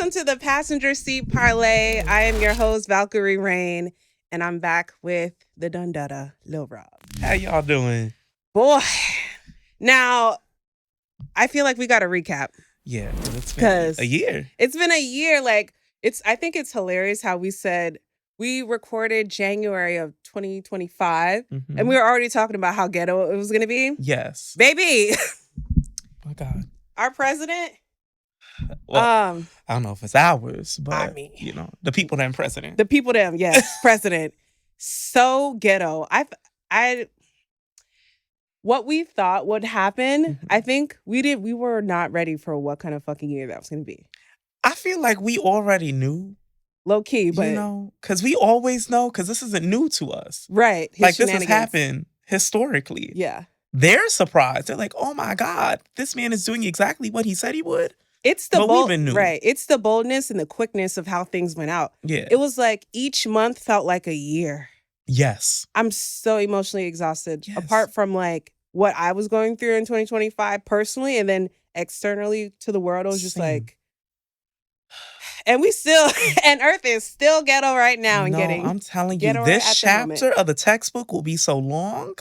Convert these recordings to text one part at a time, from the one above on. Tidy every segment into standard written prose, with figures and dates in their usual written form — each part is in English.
Welcome to the Passenger Seat Parlay. I am your host, Valkyrie Rain, and I'm back with the Dundada, Lil Rob. How y'all doing? Boy, now, I feel like we got to recap. Yeah, it's been a year. It's been a year. I think it's hilarious how we said we recorded January of 2025, and we were already talking about how ghetto it was going to be. Yes. Baby. My God. Our president. Well, I don't know if it's ours, but I mean, the people that president. The people that, yes, president. So ghetto. What we thought would happen, I think we were not ready for what kind of fucking year that was going to be. I feel like we already knew. Low key, but because we always know, because this isn't new to us. Right. Like this has happened historically. Yeah. They're surprised. They're like, oh my God, this man is doing exactly what he said he would. It's the right. It's the boldness and the quickness of how things went out. Yeah. It was like each month felt like a year. Yes. I'm so emotionally exhausted. Yes. Apart from like what I was going through in 2025 personally, and then externally to the world, I was just like, and we still, and Earth is still ghetto right now. And I'm telling you, this chapter of the textbook will be so long.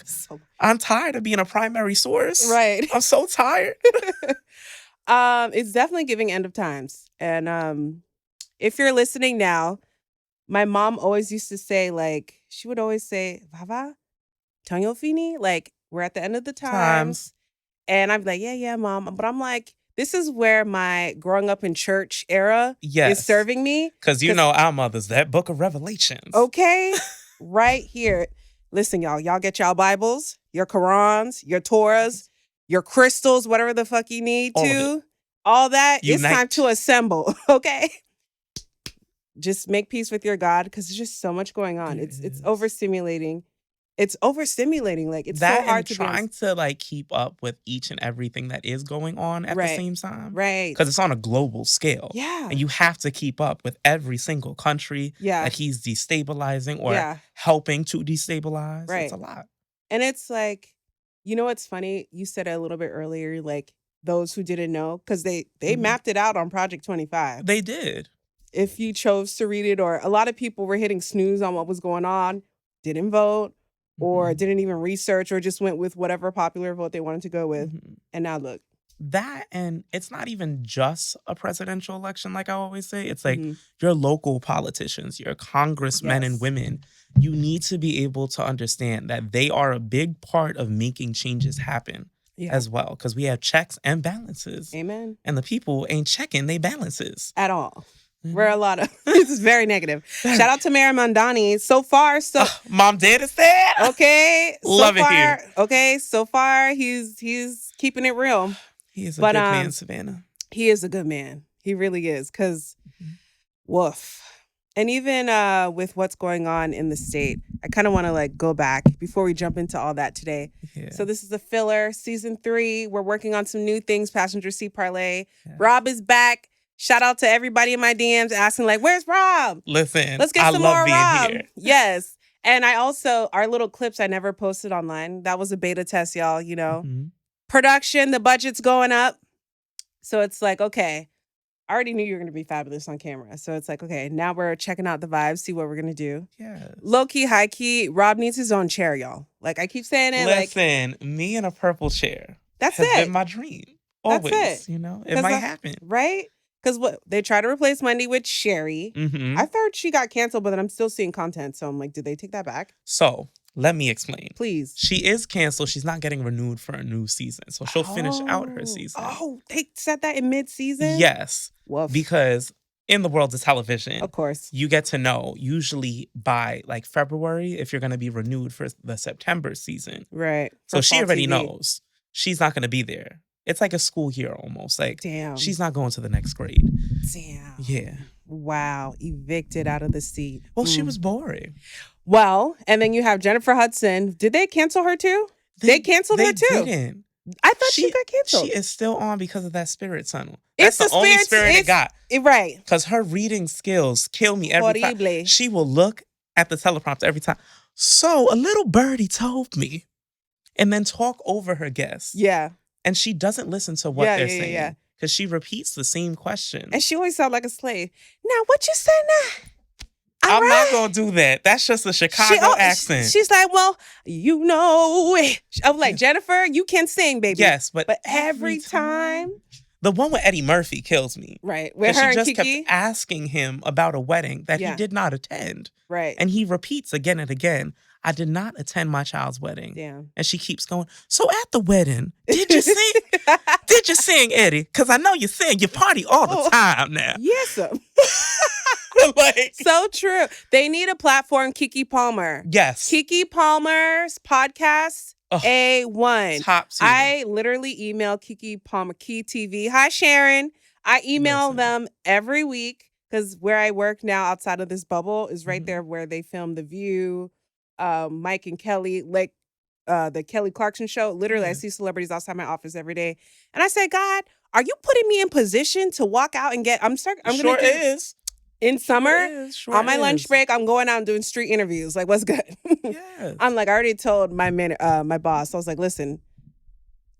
I'm tired of being a primary source. Right. I'm so tired. It's definitely giving end of times. And if you're listening now, my mom always used to say, like, she would always say, Vava, Tanyo Fini, like, we're at the end of the times. And I'm like, yeah, mom. But I'm like, this is where my growing up in church era is serving me. Because our mothers, that book of Revelations. Okay, right here. Listen, y'all get y'all Bibles, your Qurans, your Torahs, your crystals, whatever the fuck you need to. All that. Unite. It's time to assemble, okay? Just make peace with your God, because there's just so much going on. It's overstimulating. It's overstimulating. Like, it's that so hard to trying to like keep up with each and everything that is going on at the same time. Right. Because it's on a global scale. Yeah. And you have to keep up with every single country that he's destabilizing or helping to destabilize. Right. It's a lot. And it's like, you know what's funny? You said it a little bit earlier, like those who didn't know, because they mapped it out on Project 25. They did. If you chose to read it, or a lot of people were hitting snooze on what was going on, didn't vote, or didn't even research, or just went with whatever popular vote they wanted to go with. And now look. That, and it's not even just a presidential election, like I always say. It's like your local politicians, your congressmen and women. You need to be able to understand that they are a big part of making changes happen as well. Because we have checks and balances. Amen. And the people ain't checking their balances. At all. We're a lot of, this is very negative. Shout out to Mayor Mandani. So far, Mom Dad is there. Okay. Love it here. Okay. So far, he's keeping it real. He is a good man, Savannah. He is a good man. He really is. Because, woof. And even with what's going on in the state, I kind of want to like go back before we jump into all that today. Yeah. So this is the filler, season 3. We're working on some new things, Passenger Seat Parlay. Yeah. Rob is back. Shout out to everybody in my DMs asking like, where's Rob? Listen, let's get some more Rob. Here. Yes. And I also, our little clips I never posted online. That was a beta test, y'all, Production, the budget's going up. So it's like, okay, I already knew you were going to be fabulous on camera. So it's like, okay, now we're checking out the vibes, see what we're going to do. Yes. Low key, high key, Rob needs his own chair, y'all. Like I keep saying it. Listen, me in a purple chair. That's has been my dream. Always, that's it. It might happen. Right? Because what they try to replace Monday with Sherry. I thought she got canceled, but then I'm still seeing content. So I'm like, did they take that back? So let me explain. Please. She is canceled. She's not getting renewed for a new season. So she'll finish out her season. Oh, they said that in mid-season? Yes. Woof. Because in the world of television, of course, you get to know usually by like February if you're going to be renewed for the September season. Right. So she already knows she's not going to be there. It's like a school year almost. Like, damn, she's not going to the next grade. Damn. Yeah. Wow. Evicted out of the seat. Well, she was boring. Well, and then you have Jennifer Hudson. Did they cancel her too? They canceled her too. They didn't. I thought she got canceled. She is still on because of that spirit tunnel. That's the only spirit it got. Right. Because her reading skills kill me every time. She will look at the teleprompter every time. So a little birdie told me. And then talk over her guests. Yeah. And she doesn't listen to what they're saying. Yeah. because she repeats the same question. And she always sounds like a slave. Now, what you say now? I'm not going to do that. That's just a Chicago accent. She's like, well, you know it. I'm like, Jennifer, you can sing, baby. Yes, but every time. The one with Eddie Murphy kills me. Right. With her she just Kiki? kept asking him about a wedding that he did not attend. Right. And he repeats again and again, I did not attend my child's wedding. Damn. And she keeps going, so at the wedding, did you sing? Did you sing, Eddie? Because I know you sing. You party all the time now. Yes, sir. Like, so true. They need a platform, Keke Palmer. Yes. Keke Palmer's podcast, A1. Top tier. I literally email Keke Palmer, Key TV. Hi, Sharon. I email them every week because where I work now outside of this bubble is right there where they film The View, Mike and Kelly, like the Kelly Clarkson show. Literally, I see celebrities outside my office every day. And I say, God, are you putting me in position to walk out and get, I'm sure is. In summer, on my lunch break, I'm going out and doing street interviews. Like, what's good? Yes. I'm like, I already told my boss. I was like, listen,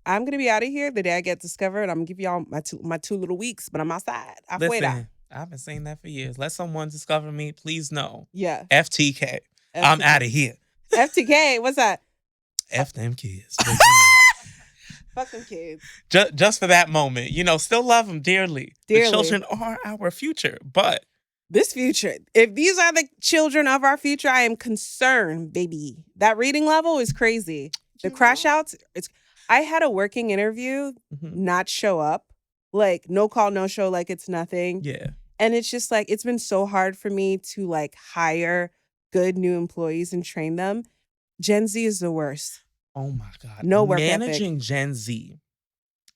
I'm going to be out of here the day I get discovered. I'm going to give y'all my two little weeks, but I'm outside. Listen, I've been saying that for years. Let someone discover me. Please no. Yeah. FTK. I'm out of here. FTK? What's that? F them kids. Fuck them kids. Just for that moment. You know, still love them dearly. The children are our future, but this future, if these are the children of our future, I am concerned, baby. That reading level is crazy. The crash outs, I had a working interview not show up. Like, no call, no show, like it's nothing. Yeah. And it's just like, it's been so hard for me to like hire good new employees and train them. Gen Z is the worst. Oh my God. No work ethic. Managing Gen Z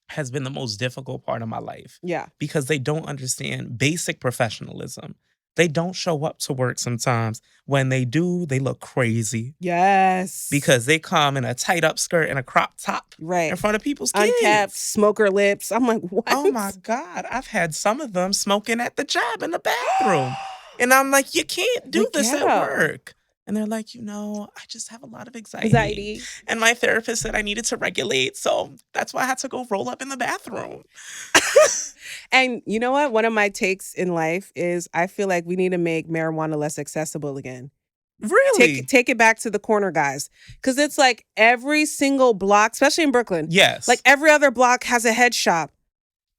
has been the most difficult part of my life. Yeah. Because they don't understand basic professionalism. They don't show up to work sometimes. When they do, they look crazy. Yes. Because they come in a tight up skirt and a crop top. Right. In front of people's kids. Unkept, smoker lips. I'm like, what? Oh my God. I've had some of them smoking at the job in the bathroom. And I'm like, you can't do this at work. And they're like, I just have a lot of anxiety. And my therapist said I needed to regulate. So that's why I had to go roll up in the bathroom. And you know what? One of my takes in life is I feel like we need to make marijuana less accessible again. Really? Take it back to the corner guys. Because it's like every single block, especially in Brooklyn. Yes. Like every other block has a head shop.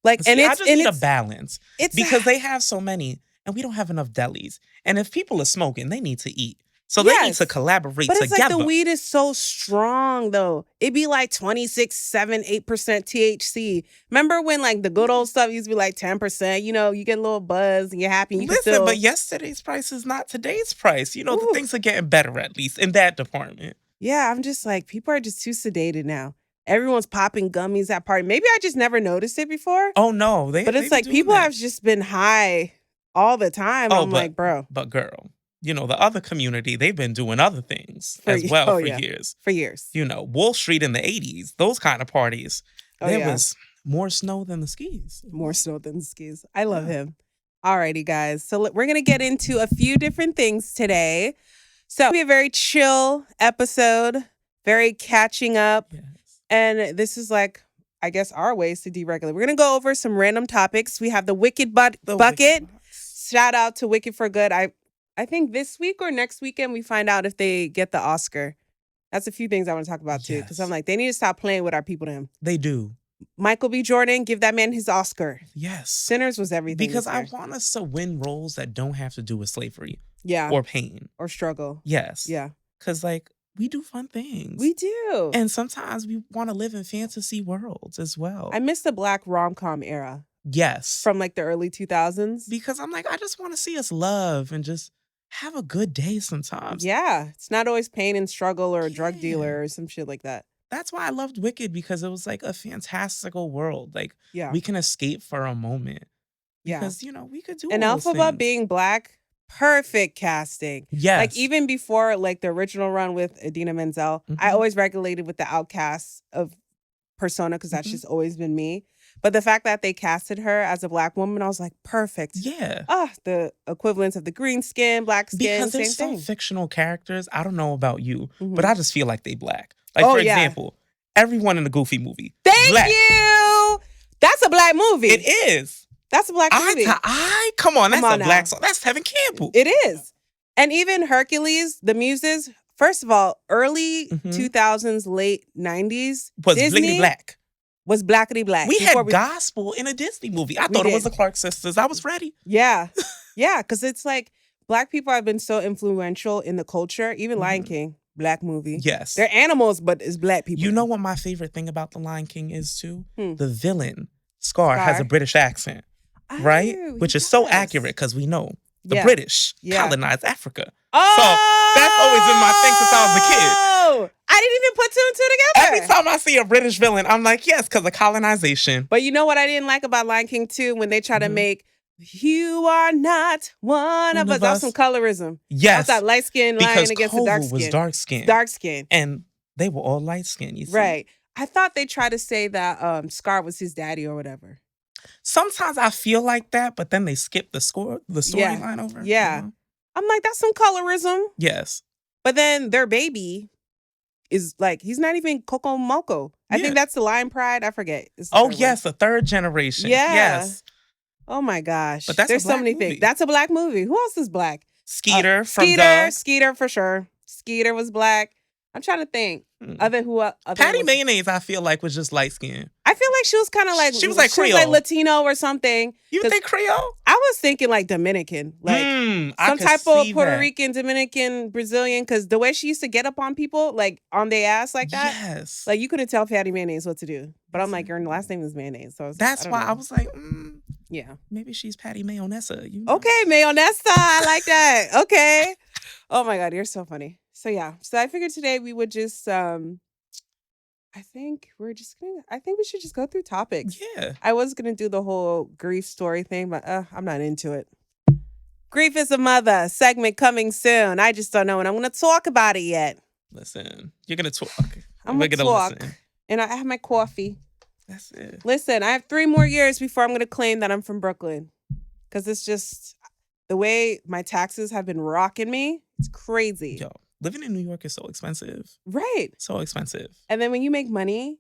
Like, See, I just need a balance. Because they have so many and we don't have enough delis. And if people are smoking, they need to eat. So they need to collaborate together. But it's like the weed is so strong, though. It'd be like 26, 7, 8% THC. Remember when like the good old stuff used to be like 10%? You get a little buzz and you're happy. And Listen, but yesterday's price is not today's price. The things are getting better, at least in that department. Yeah, I'm just like, people are just too sedated now. Everyone's popping gummies at party. Maybe I just never noticed it before. Oh, no. But it's like people have just been high all the time. I'm like, bro. But girl. The other community, they've been doing other things as well for years. For years. Wall Street in the 80s, those kind of parties. There was more snow than the skis. More snow than the skis. I love him. Alrighty, guys. So we're going to get into a few different things today. So it'll be a very chill episode, very catching up. Yes. And this is like, I guess, our ways to deregulate. We're going to go over some random topics. We have the Wicked Bucket. Shout out to Wicked for Good. I think this week or next weekend we find out if they get the Oscar. That's a few things I want to talk about too. Because I'm like, they need to stop playing with our people to him. They do. Michael B. Jordan, give that man his Oscar. Yes. Sinners was everything. Because I want us to win roles that don't have to do with slavery. Yeah. Or pain. Or struggle. Yes. Yeah. Because we do fun things. We do. And sometimes we want to live in fantasy worlds as well. I miss the Black rom-com era. Yes. From the early 2000s. Because I'm like, I just want to see us love and just have a good day sometimes. Yeah. It's not always pain and struggle or a drug dealer or some shit like that. That's why I loved Wicked, because it was like a fantastical world. We can escape for a moment. Because, we could do and Alphaba being Black, perfect casting. Yes. Even before the original run with Idina Menzel, I always regulated with the outcasts of persona because that's just always been me. But the fact that they casted her as a Black woman, I was like, perfect. Yeah. The equivalence of the green skin, black skin, because there's same some thing. fictional characters, I don't know about you, but I just feel like they Black. For example, everyone in the Goofy movie. Thank you! That's a black movie. It is. That's a black movie. Come on, that's a black song. That's Tevin Campbell. It is. And even Hercules, the Muses, first of all, early 2000s, late 90s, was Disney black. Was blackity black. We had gospel in a Disney movie. I thought it was the Clark sisters. I was ready. Yeah. Yeah, because it's like black people have been so influential in the culture. Even Lion King, black movie. Yes. They're animals, but it's black people. You know what my favorite thing about The Lion King is too? The villain, Scar, has a British accent. Right? Which is so accurate because we know the British colonized Africa. Oh! So that's always been my thing since I was a kid. I didn't even put 2 and 2 together. Every time I see a British villain, I'm like, yes, because of colonization. But you know what I didn't like about Lion King 2? When they try to make, you are not one of us. That was some colorism. Yes. That's that light-skinned lion against the dark skin. Was dark skin. Dark skin. And they were all light skin, you see. Right. I thought they tried to say that Scar was his daddy or whatever. Sometimes I feel like that, but then they skip the storyline over. Yeah. I'm like, that's some colorism. Yes. But then their baby is like, he's not even Coco Moco. I think that's the Lion Pride. I forget. Yes, the third generation. Yeah. Yes. Oh my gosh. But there's so many things. That's a black movie. Who else is black? Skeeter from Doug. Skeeter for sure. Skeeter was black. I'm trying to think. Patty Mayonnaise, I feel like, was just light skinned. I feel like she was kind of like, she was like Creole. She was like Latino or something. You think Creole? I was thinking like Dominican, like some type of Puerto Rican, Dominican, Brazilian. Because the way she used to get up on people, like on their ass like that, yes, like you couldn't tell Patty Mayonnaise what to do. But I'm like, your last name is Mayonnaise, so that's why I was like, yeah, maybe she's Patty Mayonessa. Okay, Mayonessa, I like that. Okay, oh my God, you're so funny. So yeah, so I figured today we would just I think we should just go through topics. Yeah. I was gonna do the whole grief story thing, but I'm not into it. Grief is a Mother segment coming soon. I just don't know when I'm gonna talk about it yet. Listen, you're gonna talk. I'm gonna talk. Listen. And I have my coffee. That's it. Listen, I have 3 more years before I'm gonna claim that I'm from Brooklyn. Cause it's just the way my taxes have been rocking me. It's crazy. Yo. Living in New York is so expensive. Right. So expensive. And then when you make money,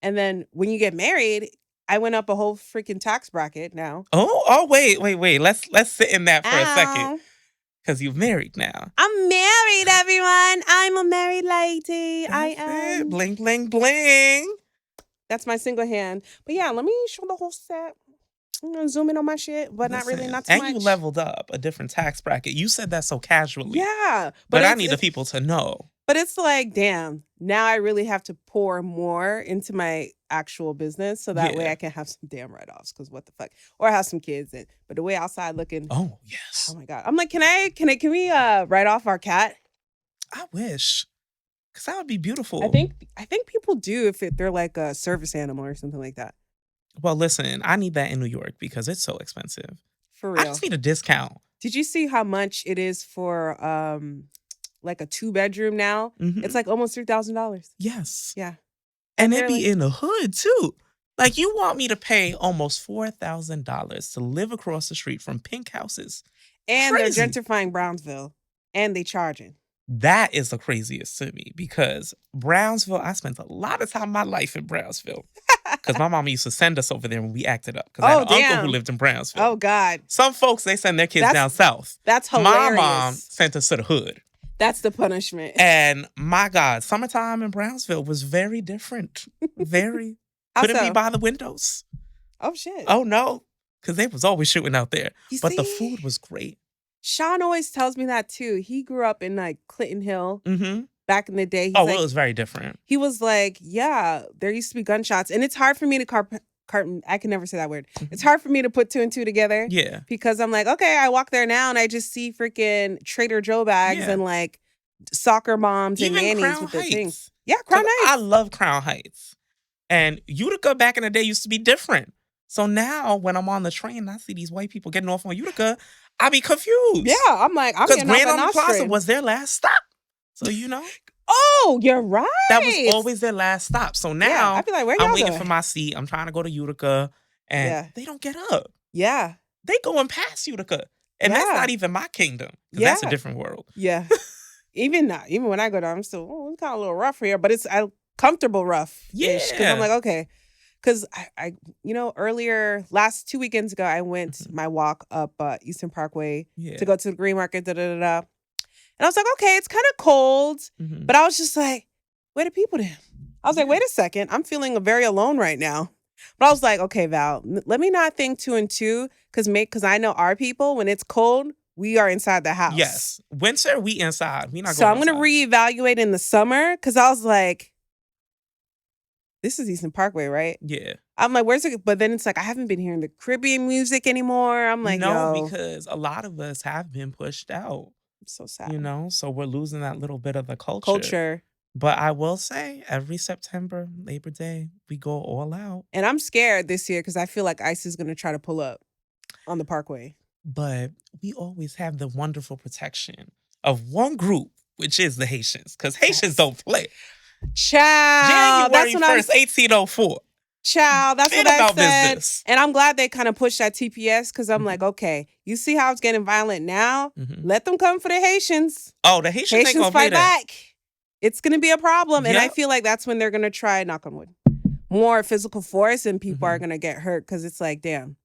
and then when you get married, I went up a whole freaking tax bracket now. Oh, wait. Let's sit in that for a second. Because you're married now. I'm married, everyone. I'm a married lady. I am. Bling, bling, bling. That's my single hand. But yeah, let me show the whole set. I'm gonna zoom in on my shit, but not too much. And you leveled up a different tax bracket. You said that so casually. Yeah. But I need the people to know. But it's like, damn, now I really have to pour more into my actual business so that way I can have some damn write-offs. Because what the fuck? Or have some kids. But the way outside looking. Oh, yes. Oh my God. I'm like, can we write off our cat? I wish. Because that would be beautiful. I think people do if they're like a service animal or something like that. Well, listen, I need that in New York because it's so expensive. For real. I just need a discount. Did you see how much it is for like a 2-bedroom now? Mm-hmm. It's like almost $3,000. Yes. Yeah. And it be in the hood too. Like you want me to pay almost $4,000 to live across the street from pink houses. And Crazy. They're gentrifying Brownsville. And they charging. That is the craziest to me because Brownsville, I spent a lot of time in my life in Brownsville. Because my mom used to send us over there when we acted up. Because I had an uncle who lived in Brownsville. Oh, God. Some folks, they send their kids down south. That's hilarious. My mom sent us to the hood. That's the punishment. And my God, summertime in Brownsville was very different. Very. Couldn't be by the windows. Oh, shit. Oh, no. Because they was always shooting out there. But the food was great. Sean always tells me that, too. He grew up in, like, Clinton Hill. Mm-hmm. Back in the day. He's well, it was very different. He was like, yeah, there used to be gunshots. And it's hard for me to I can never say that word. Mm-hmm. It's hard for me to put 2 and 2 together. Yeah. Because I'm like, okay, I walk there now and I just see freaking Trader Joe bags and like soccer moms and nannies with the things. Yeah, Crown Heights. I love Crown Heights. And Utica back in the day used to be different. So now when I'm on the train and I see these white people getting off on Utica, I be confused. Yeah, I'm like, I'm getting off Grand on Island Plaza Nostrand. was their last stop. So, you know. Oh, you're right. That was always their last stop. So now I feel like, I'm waiting for my seat. I'm trying to go to Utica. And they don't get up. Yeah. They going past Utica. And that's not even my kingdom. Because that's a different world. Yeah. Even when I go down, I'm still, it's kind of a little rough here. But it's comfortable rough. Yeah. Because I'm like, okay. because I earlier last 2 weekends ago, I went my walk up Eastern Parkway to go to the Green Market, and I was like, okay, it's kind of cold, but I was just like, where the people then? I was like, wait a second, I'm feeling very alone right now. But I was like, okay, Val, let me not think 2 and 2, because I know our people, when it's cold, we are inside the house. Yes. Winter, we inside. We not so going I'm going to reevaluate in the summer, because I was like, this is Eastern Parkway, right? Yeah. I'm like, where's it? But then it's like, I haven't been hearing the Caribbean music anymore. I'm like, no, because a lot of us have been pushed out. I'm so sad. So we're losing that little bit of the culture. But I will say, every September, Labor Day, we go all out. And I'm scared this year because I feel like ICE is going to try to pull up on the Parkway. But we always have the wonderful protection of one group, which is the Haitians, because Haitians don't play. Child, January 1st, 1804. Child, that's what I said. Business. And I'm glad they kind of pushed that TPS, because I'm like, okay, you see how it's getting violent now? Let them come for the Haitians. Oh, the Haitians ain't gonna fight back. It's going to be a problem. And I feel like that's when they're going to try, knock on wood, more physical force, and people are going to get hurt, because it's like, damn.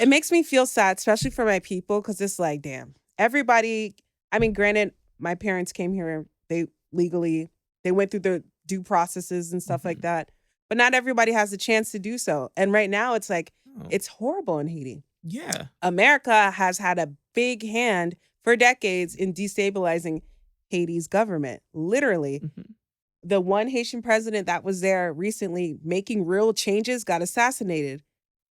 It makes me feel sad, especially for my people, because it's like, damn. Everybody, I mean, granted, my parents came here, they went through the due processes and stuff like that. But not everybody has the chance to do so. And right now, it's like, it's horrible in Haiti. Yeah. America has had a big hand for decades in destabilizing Haiti's government. Literally. The one Haitian president that was there recently making real changes got assassinated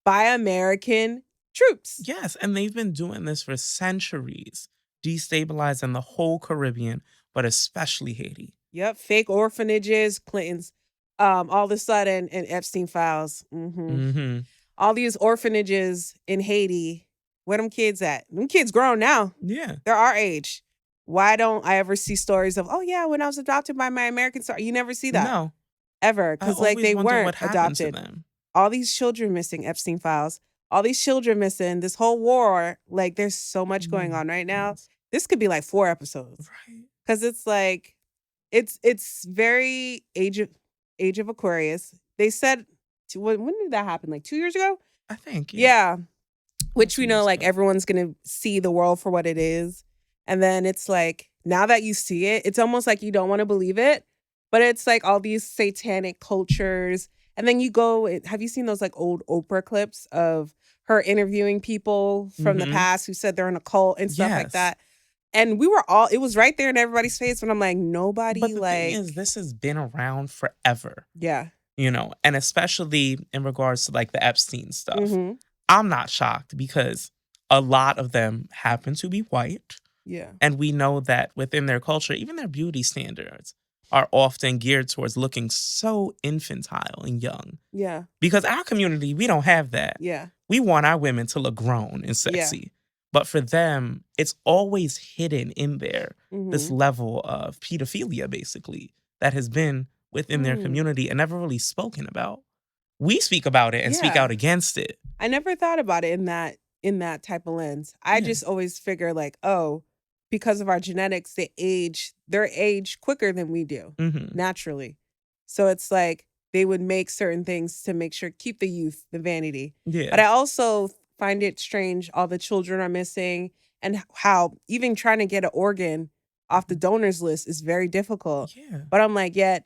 by American troops. Yes, and they've been doing this for centuries, destabilizing the whole Caribbean, but especially Haiti. Yep, fake orphanages, Clinton's, all of a sudden, and Epstein files. All these orphanages in Haiti. Where them kids at? Them kids grown now. Yeah. They're our age. Why don't I ever see stories of, oh yeah, when I was adopted by my American star? You never see that. No. Ever. Because like they weren't adopted. All these children missing, Epstein files. All these children missing, this whole war. Like there's so much going on right now. This could be like 4 episodes. Right. Because it's like, it's very age of Aquarius. They said, when did that happen? Like 2 years ago? I think. Yeah. Which we know, like everyone's going to see the world for what it is. And then it's like, now that you see it, it's almost like you don't want to believe it. But it's like all these satanic cultures. And then you go, have you seen those like old Oprah clips of her interviewing people from the past who said they're in a cult and stuff like that? And we were all, it was right there in everybody's face. And I'm like, nobody but the thing is, this has been around forever. Yeah. And especially in regards to like the Epstein stuff. I'm not shocked because a lot of them happen to be white. Yeah. And we know that within their culture, even their beauty standards are often geared towards looking so infantile and young. Yeah. Because our community, we don't have that. Yeah. We want our women to look grown and sexy. Yeah. But for them, it's always hidden in there, this level of pedophilia, basically, that has been within their community and never really spoken about. We speak about it and speak out against it. I never thought about it in that type of lens. I just always figure like, oh, because of our genetics, they're age quicker than we do, naturally. So it's like they would make certain things to make sure, keep the youth, the vanity. Yeah. But I also find it strange, all the children are missing, and how even trying to get an organ off the donors list is very difficult. Yeah. But I'm like, yet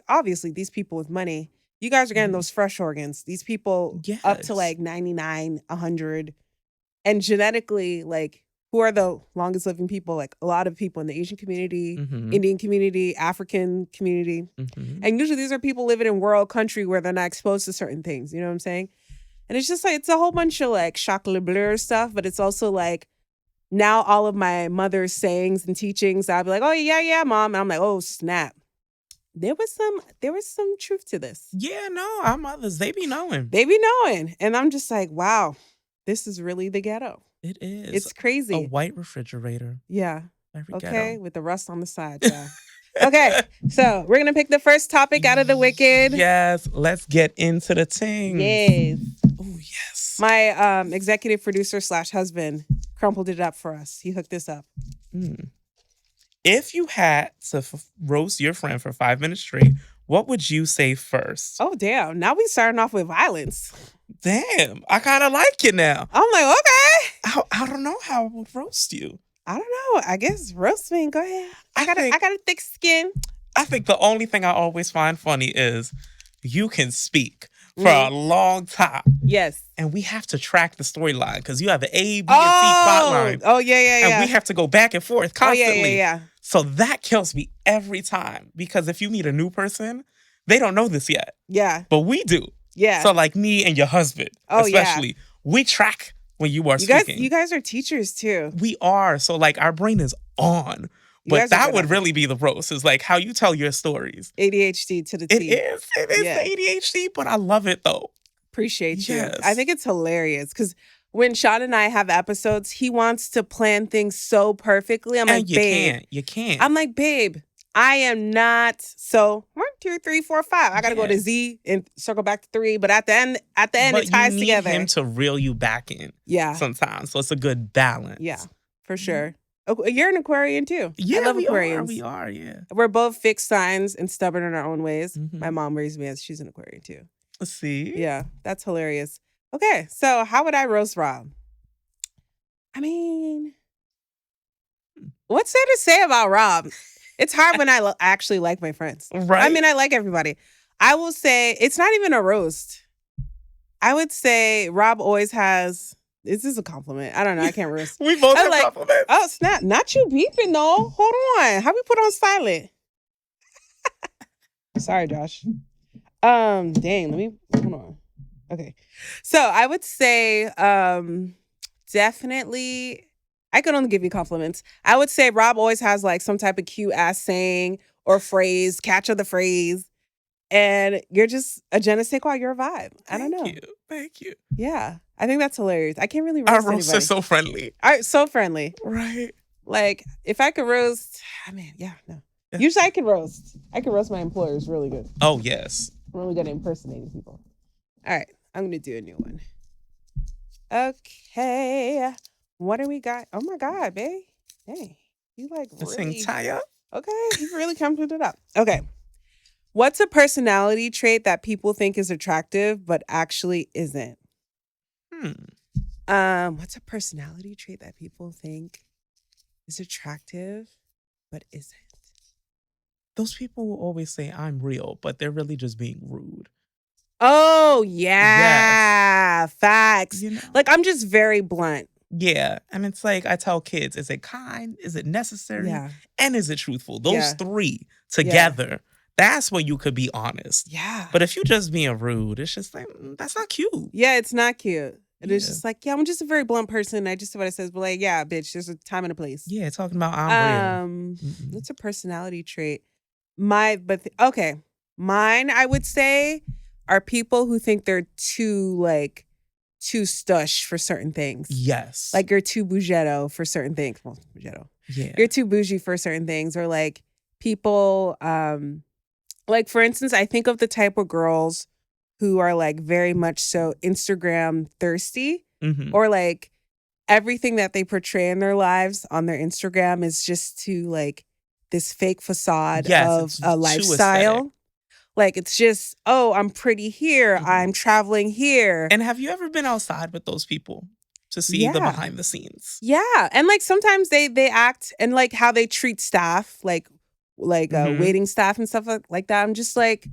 obviously these people with money, you guys are getting those fresh organs. These people up to like 99, 100. And genetically, like, who are the longest living people? Like a lot of people in the Asian community, Indian community, African community. And usually these are people living in rural country where they're not exposed to certain things. You know what I'm saying? And it's just like, it's a whole bunch of like chocolate bleu stuff, but it's also like, now all of my mother's sayings and teachings, I'll be like, oh yeah, mom. And I'm like, oh snap. There was some truth to this. Yeah, no, our mothers, they be knowing. And I'm just like, wow, this is really the ghetto. It is. It's crazy. A white refrigerator. Yeah. Every okay, ghetto. With the rust on the side. Yeah. Okay, so we're going to pick the first topic out of the wicked. Yes, let's get into the ting. Yes. Oh, yes. My executive producer / husband crumpled it up for us. He hooked this up. If you had to roast your friend for 5 minutes straight, What would you say first? Oh, damn. Now we starting off with violence. Damn, I kind of like it now. I'm like, okay. I don't know how I would roast you. I don't know. I guess roast me. Go ahead. I got a thick skin. I think the only thing I always find funny is you can speak for a long time. Yes. And we have to track the storyline because you have the A, B, and C plot line. Oh, yeah. And we have to go back and forth constantly. Oh, yeah. So that kills me every time because if you meet a new person, they don't know this yet. Yeah. But we do. Yeah. So like me and your husband, especially, we track when you are speaking. You guys are teachers too. We are. So like our brain is on. But that would really be the roast, is like how you tell your stories. ADHD to the T. It is the ADHD, but I love it though. Appreciate you. Yes. I think it's hilarious because when Sean and I have episodes, he wants to plan things so perfectly. I'm like, babe. You can't. I'm like, babe, I am not. So 1, 2, 3, 4, 5. I got to go to Z and circle back to 3. But at the end, it ties together. You need him to reel you back in. Yeah. Sometimes. So it's a good balance. Yeah, for sure. You're an Aquarian too. Yeah, I love Aquarians. We are, yeah. We're both fixed signs and stubborn in our own ways. Mm-hmm. My mom raised me as she's an Aquarian too. Let's see. Yeah, that's hilarious. Okay, so how would I roast Rob? I mean, what's there to say about Rob? It's hard when I actually like my friends. Right. I mean, I like everybody. I will say it's not even a roast. I would say Rob always has... This is a compliment. I don't know. I can't roast. We both have compliments. Oh, snap. Not you beeping, though. Hold on. How we put on silent? Sorry, Josh. Dang. Let me... Hold on. Okay. So I would say definitely... I could only give you compliments. I would say Rob always has like some type of cute ass saying or phrase, catch of the phrase. And you're just a je ne sais quoi. You're a vibe. I don't know. Thank you. Yeah. I think that's hilarious. I can't really roast Our roast anybody. is so friendly. So friendly. Right. Like, if I could roast, no. Yeah. Usually I can roast. I can roast my employers really good. Oh, yes. I'm really good at impersonating people. All right. I'm going to do a new one. Okay. What do we got? Oh, my God, babe. Hey, you like this really... thing tie up? Okay. You really come to it up. Okay. What's a personality trait that people think is attractive but actually isn't? What's a personality trait that people think is attractive but isn't? Those people will always say I'm real, but they're really just being rude. Oh, yeah. Yes. Facts. You know? Like, I'm just very blunt. Yeah. And it's like, I tell kids, is it kind? Is it necessary? Yeah. And is it truthful? Those three together, that's where you could be honest. Yeah. But if you're just being rude, it's just like, that's not cute. Yeah, it's not cute. It's just like, I'm just a very blunt person. I just say what it says, but like, yeah, bitch, there's a time and a place. Yeah, talking about I'm real. What's a personality trait? Mine, I would say, are people who think they're too stush for certain things. Yes. Like you're too bougetto for certain things. Well, bougetto. Yeah. You're too bougie for certain things. Or like people, like for instance, I think of the type of girls who are like very much so Instagram thirsty, or like everything that they portray in their lives on their Instagram is just to like this fake facade of a lifestyle. Aesthetic. Like it's just, oh, I'm pretty here. I'm traveling here. And have you ever been outside with those people to see the behind the scenes? Yeah. And like sometimes they act and like how they treat staff, like waiting staff and stuff like that. I'm just like,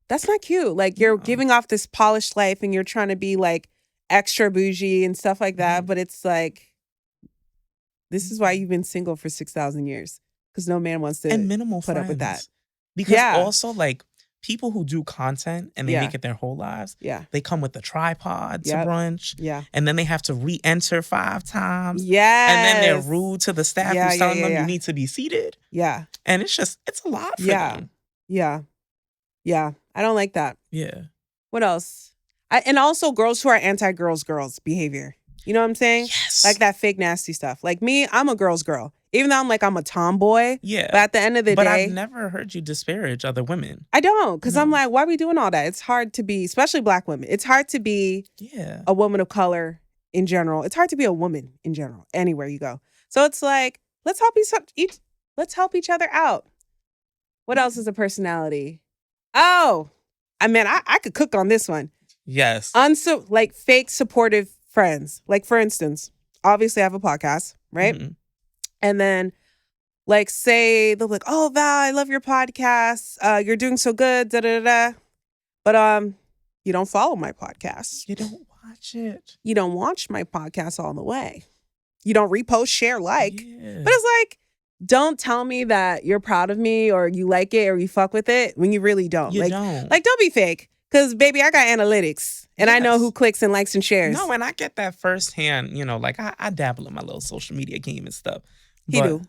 that's not cute. Like you're giving off this polished life and you're trying to be like extra bougie and stuff like that. But it's like, this is why you've been single for 6,000 years. Because no man wants to put up with that. Because also like people who do content and they make it their whole lives, they come with a tripod to brunch. Yeah. And then they have to re-enter 5 times. Yes. And then they're rude to the staff who's telling them you need to be seated. Yeah. And it's a lot for them. Yeah. Yeah. I don't like that. Yeah. What else? And also girls who are anti-girls behavior. You know what I'm saying? Yes. Like that fake nasty stuff. Like me, I'm a girl's girl. Even though I'm a tomboy. Yeah. But at the end of the day. But I've never heard you disparage other women. I don't. Because I'm like, why are we doing all that? It's hard to be, especially Black women. It's hard to be a woman of color in general. It's hard to be a woman in general, anywhere you go. So it's like, let's help each other out. What else is a personality? Oh, I could cook on this one. Yes. Like fake supportive friends. Like for instance, obviously I have a podcast, right? Mhm. And then like say they'll be like, "Oh, Val, I love your podcast. You're doing so good." Da da da. But you don't follow my podcast. You don't watch it. You don't watch my podcast all the way. You don't repost, share, like. Yeah. But it's like, don't tell me that you're proud of me or you like it or you fuck with it when you really don't. You don't. Like, don't be fake. Because, baby, I got analytics. And I know Yes. who clicks and likes and shares. No, and I get that firsthand. Like I dabble in my little social media game and stuff. He do.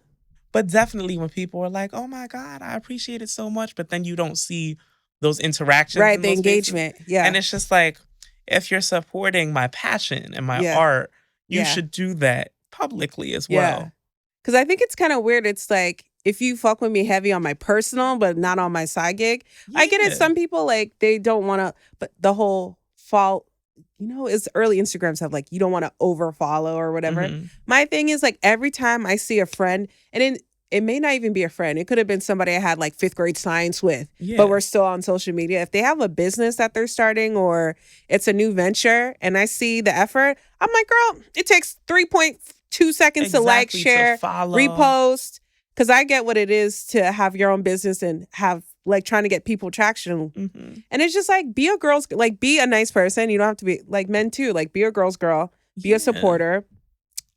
But definitely when people are like, "Oh my God, I appreciate it so much," but then you don't see those interactions. Right, in the those engagement. spaces. Yeah. And it's just like, if you're supporting my passion and my art, you should do that publicly as well. Because I think it's kind of weird. It's like, if you fuck with me heavy on my personal, but not on my side gig. I get it. Some people, like, they don't want to, but the whole fault, it's early Instagrams have like, you don't want to overfollow or whatever. Mm-hmm. My thing is like, every time I see a friend, and it may not even be a friend. It could have been somebody I had like 5th grade science with, but we're still on social media. If they have a business that they're starting or it's a new venture and I see the effort, I'm like, girl, it takes 3.2 seconds to like, share, to repost. Because I get what it is to have your own business and have like trying to get people traction. Mm-hmm. And it's just like, be a nice person. You don't have to be like men too. Like be a girl's girl, be a supporter.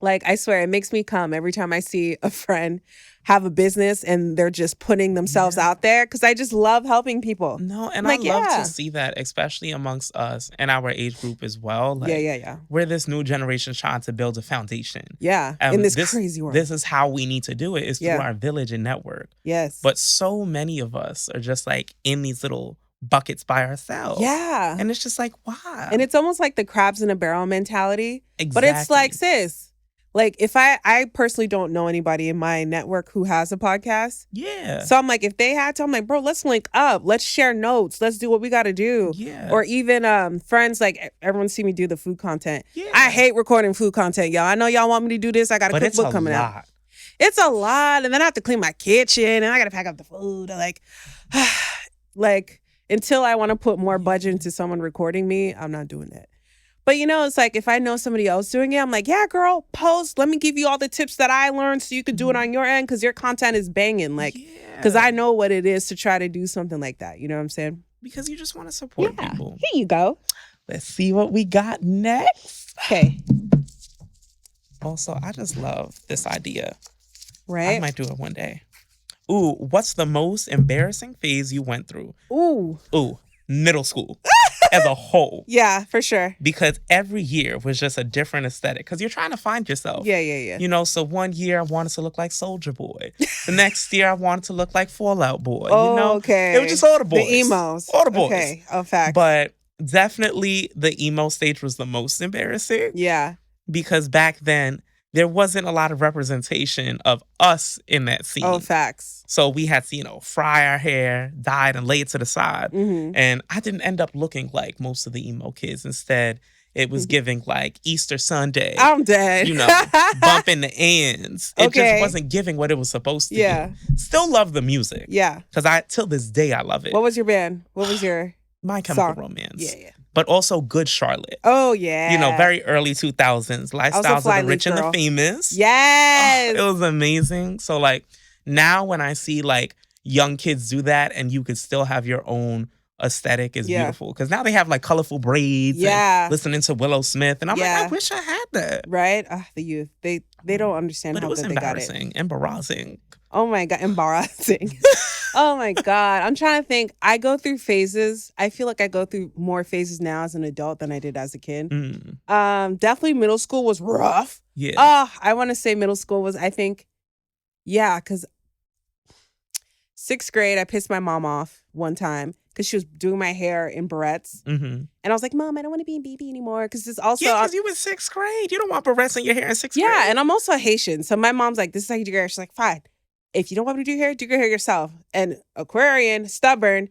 Like, I swear, it makes me come every time I see a friend have a business and they're just putting themselves out there because I just love helping people. No, and I love to see that, especially amongst us and our age group as well. Like, yeah. We're this new generation trying to build a foundation. Yeah, in this crazy world. This is how we need to do it, is through our village and network. Yes. But so many of us are just like in these little buckets by ourselves. Yeah. And it's just like, wow. And it's almost like the crabs in a barrel mentality. Exactly. But it's like, sis, like if I personally don't know anybody in my network who has a podcast. Yeah. So I'm like, if they had to, I'm like, bro, let's link up. Let's share notes. Let's do what we got to do. Yeah. Or even friends, like everyone see me do the food content. Yeah. I hate recording food content, y'all. I know y'all want me to do this. I got a cookbook coming out. It's a lot. And then I have to clean my kitchen and I got to pack up the food. Like until I want to put more budget into someone recording me, I'm not doing that. But it's like if I know somebody else doing it, I'm like, yeah, girl, post. Let me give you all the tips that I learned so you could do it on your end because your content is banging. Like, because I know what it is to try to do something like that. You know what I'm saying? Because you just want to support people. Here you go. Let's see what we got next. Okay. Also, I just love this idea. Right? I might do it one day. Ooh, what's the most embarrassing phase you went through? Ooh, middle school. As a whole. Yeah, for sure. Because every year was just a different aesthetic. Because you're trying to find yourself. Yeah. So one year I wanted to look like Soulja Boy. The next year I wanted to look like Fallout Boy. Okay. It was just all the boys. The emos. All the boys. Okay. Oh, facts. But definitely the emo stage was the most embarrassing. Yeah. Because back then, there wasn't a lot of representation of us in that scene. Oh, facts. So we had to, fry our hair, dye it, and lay it to the side. Mm-hmm. And I didn't end up looking like most of the emo kids. Instead, it was giving like Easter Sunday. I'm dead. Bumping the ends. It just wasn't giving what it was supposed to do. Still love the music. Yeah. Because till this day, I love it. What was your band? What was your My Chemical Romance. Yeah. But also Good Charlotte. Oh, yeah. Very early 2000s. Lifestyles of the Rich and the Famous. Yes. It was amazing. So, like, now when I see, like, young kids do that and you could still have your own aesthetic is beautiful. Because now they have, like, colorful braids and listening to Willow Smith. And I'm like, I wish I had that. Right? The youth. They don't understand how good they got it. But it was embarrassing. Oh, my God. Embarrassing. Oh my God. I'm trying to think. I go through phases. I feel like I go through more phases now as an adult than I did as a kid. Definitely middle school was rough. Yeah. I want to say middle school was, I think, because 6th grade, I pissed my mom off one time because she was doing my hair in barrettes. Mm-hmm. And I was like, Mom, I don't want to be in BB anymore. Because it's also... Yeah, because you were 6th grade. You don't want barrettes in your hair in 6th grade. Yeah, and I'm also Haitian. So my mom's like, this is how you do your hair. She's like, fine. If you don't want me to do your hair yourself. And Aquarian, stubborn,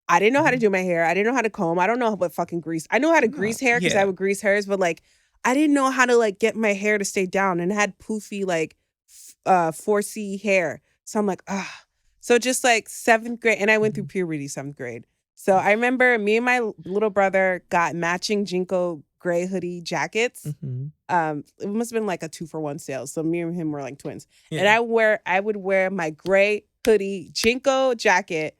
I didn't know how to do my hair. I didn't know how to comb. I don't know what fucking grease. I know how to grease hair because I would grease hers, but like, I didn't know how to like get my hair to stay down and it had poofy like 4C hair. So I'm like, ah. So just like 7th grade, and I went through puberty 7th grade. So I remember me and my little brother got matching Jinko gray hoodie jackets. It must have been like a 2-for-1 sale. So me and him were like twins. Yeah. And I would wear my gray hoodie Jinko jacket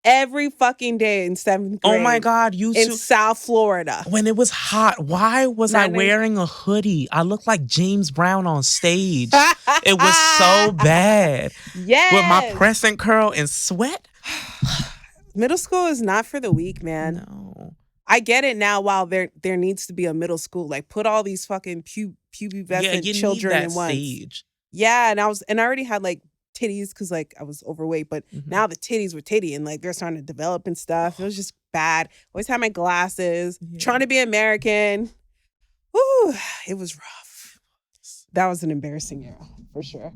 every fucking day in 7th grade. Oh my God, you in South Florida. When it was hot, why was I wearing a hoodie? I looked like James Brown on stage. It was so bad. Yes. With my crescent curl and sweat. Middle school is not for the weak, man. No. I get it now. While there needs to be a middle school, like put all these fucking pubescent children in one stage. Yeah, and I already had like titties because like I was overweight, but now the titties were titty and like they're starting to develop and stuff. It was just bad. Always had my glasses. Trying to be American. Woo, it was rough. That was an embarrassing era for sure.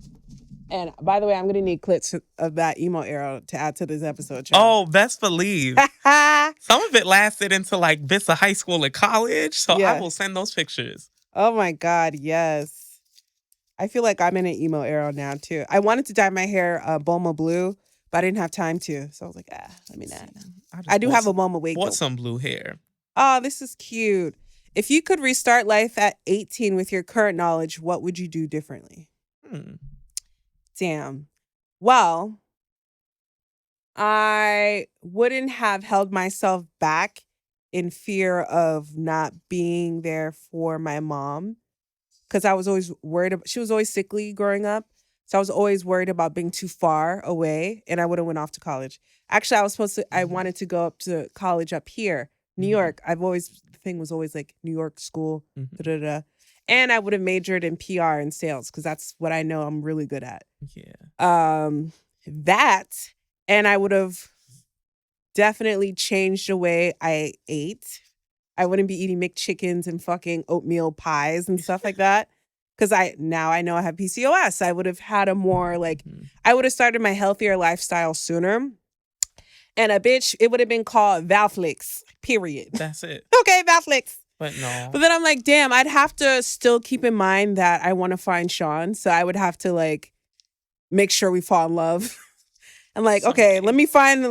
And by the way, I'm going to need clips of that emo era to add to this episode. Oh, best believe. Some of it lasted into like bits of high school and college. So I will send those pictures. Oh my God, yes. I feel like I'm in an emo era now too. I wanted to dye my hair Boma blue, but I didn't have time to. So I was like, let me not. I do have a Boma wig. Bought some blue hair. Oh, this is cute. If you could restart life at 18 with your current knowledge, what would you do differently? Damn. Well, I wouldn't have held myself back in fear of not being there for my mom because I was always worried she was always sickly growing up. So I was always worried about being too far away and I would have went off to college. Actually, I wanted to go up to college up here, New York. The thing was always like New York school, And I would have majored in PR and sales because that's what I know I'm really good at. Yeah. That, and I would have definitely changed the way I ate. I wouldn't be eating McChickens and fucking oatmeal pies and stuff like that. Because now I know I have PCOS. I would have had a more I would have started my healthier lifestyle sooner. And it would have been called Valflix, period. That's it. Okay, Valflix. But no. But then I'm like, damn, I'd have to still keep in mind that I want to find Sean. So I would have to make sure we fall in love. And okay, let me find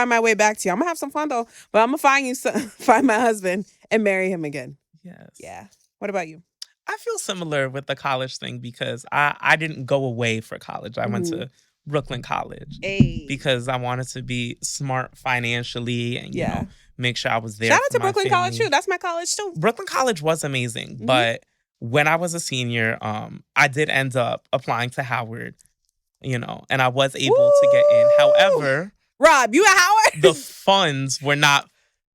my way back to you. I'm gonna have some fun though. But I'm gonna find my husband and marry him again. Yes. Yeah. What about you? I feel similar with the college thing because I didn't go away for college. I went to Brooklyn College because I wanted to be smart financially and you know make sure I was there. Shout out to Brooklyn College too. That's my college too. Brooklyn College was amazing, but when I was a senior, I did end up applying to Howard, and I was able to get in. However, Rob, you at Howard? The funds were not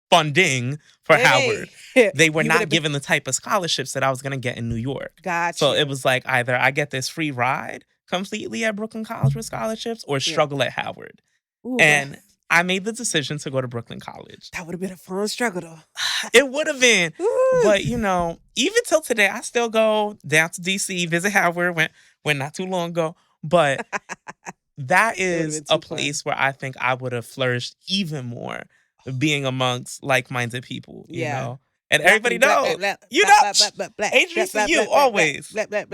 funding for Howard. They were not given the type of scholarships that I was going to get in New York. Gotcha. So it was like either I get this free ride completely at Brooklyn College with scholarships or struggle at Howard. Ooh, and I made the decision to go to Brooklyn College. That would have been a fun struggle though. It would have been. But, even till today, I still go down to DC, visit Howard, went not too long ago. But that is a place where I think I would have flourished even more being amongst like-minded people, you know? And everybody knows, HBCU always, whether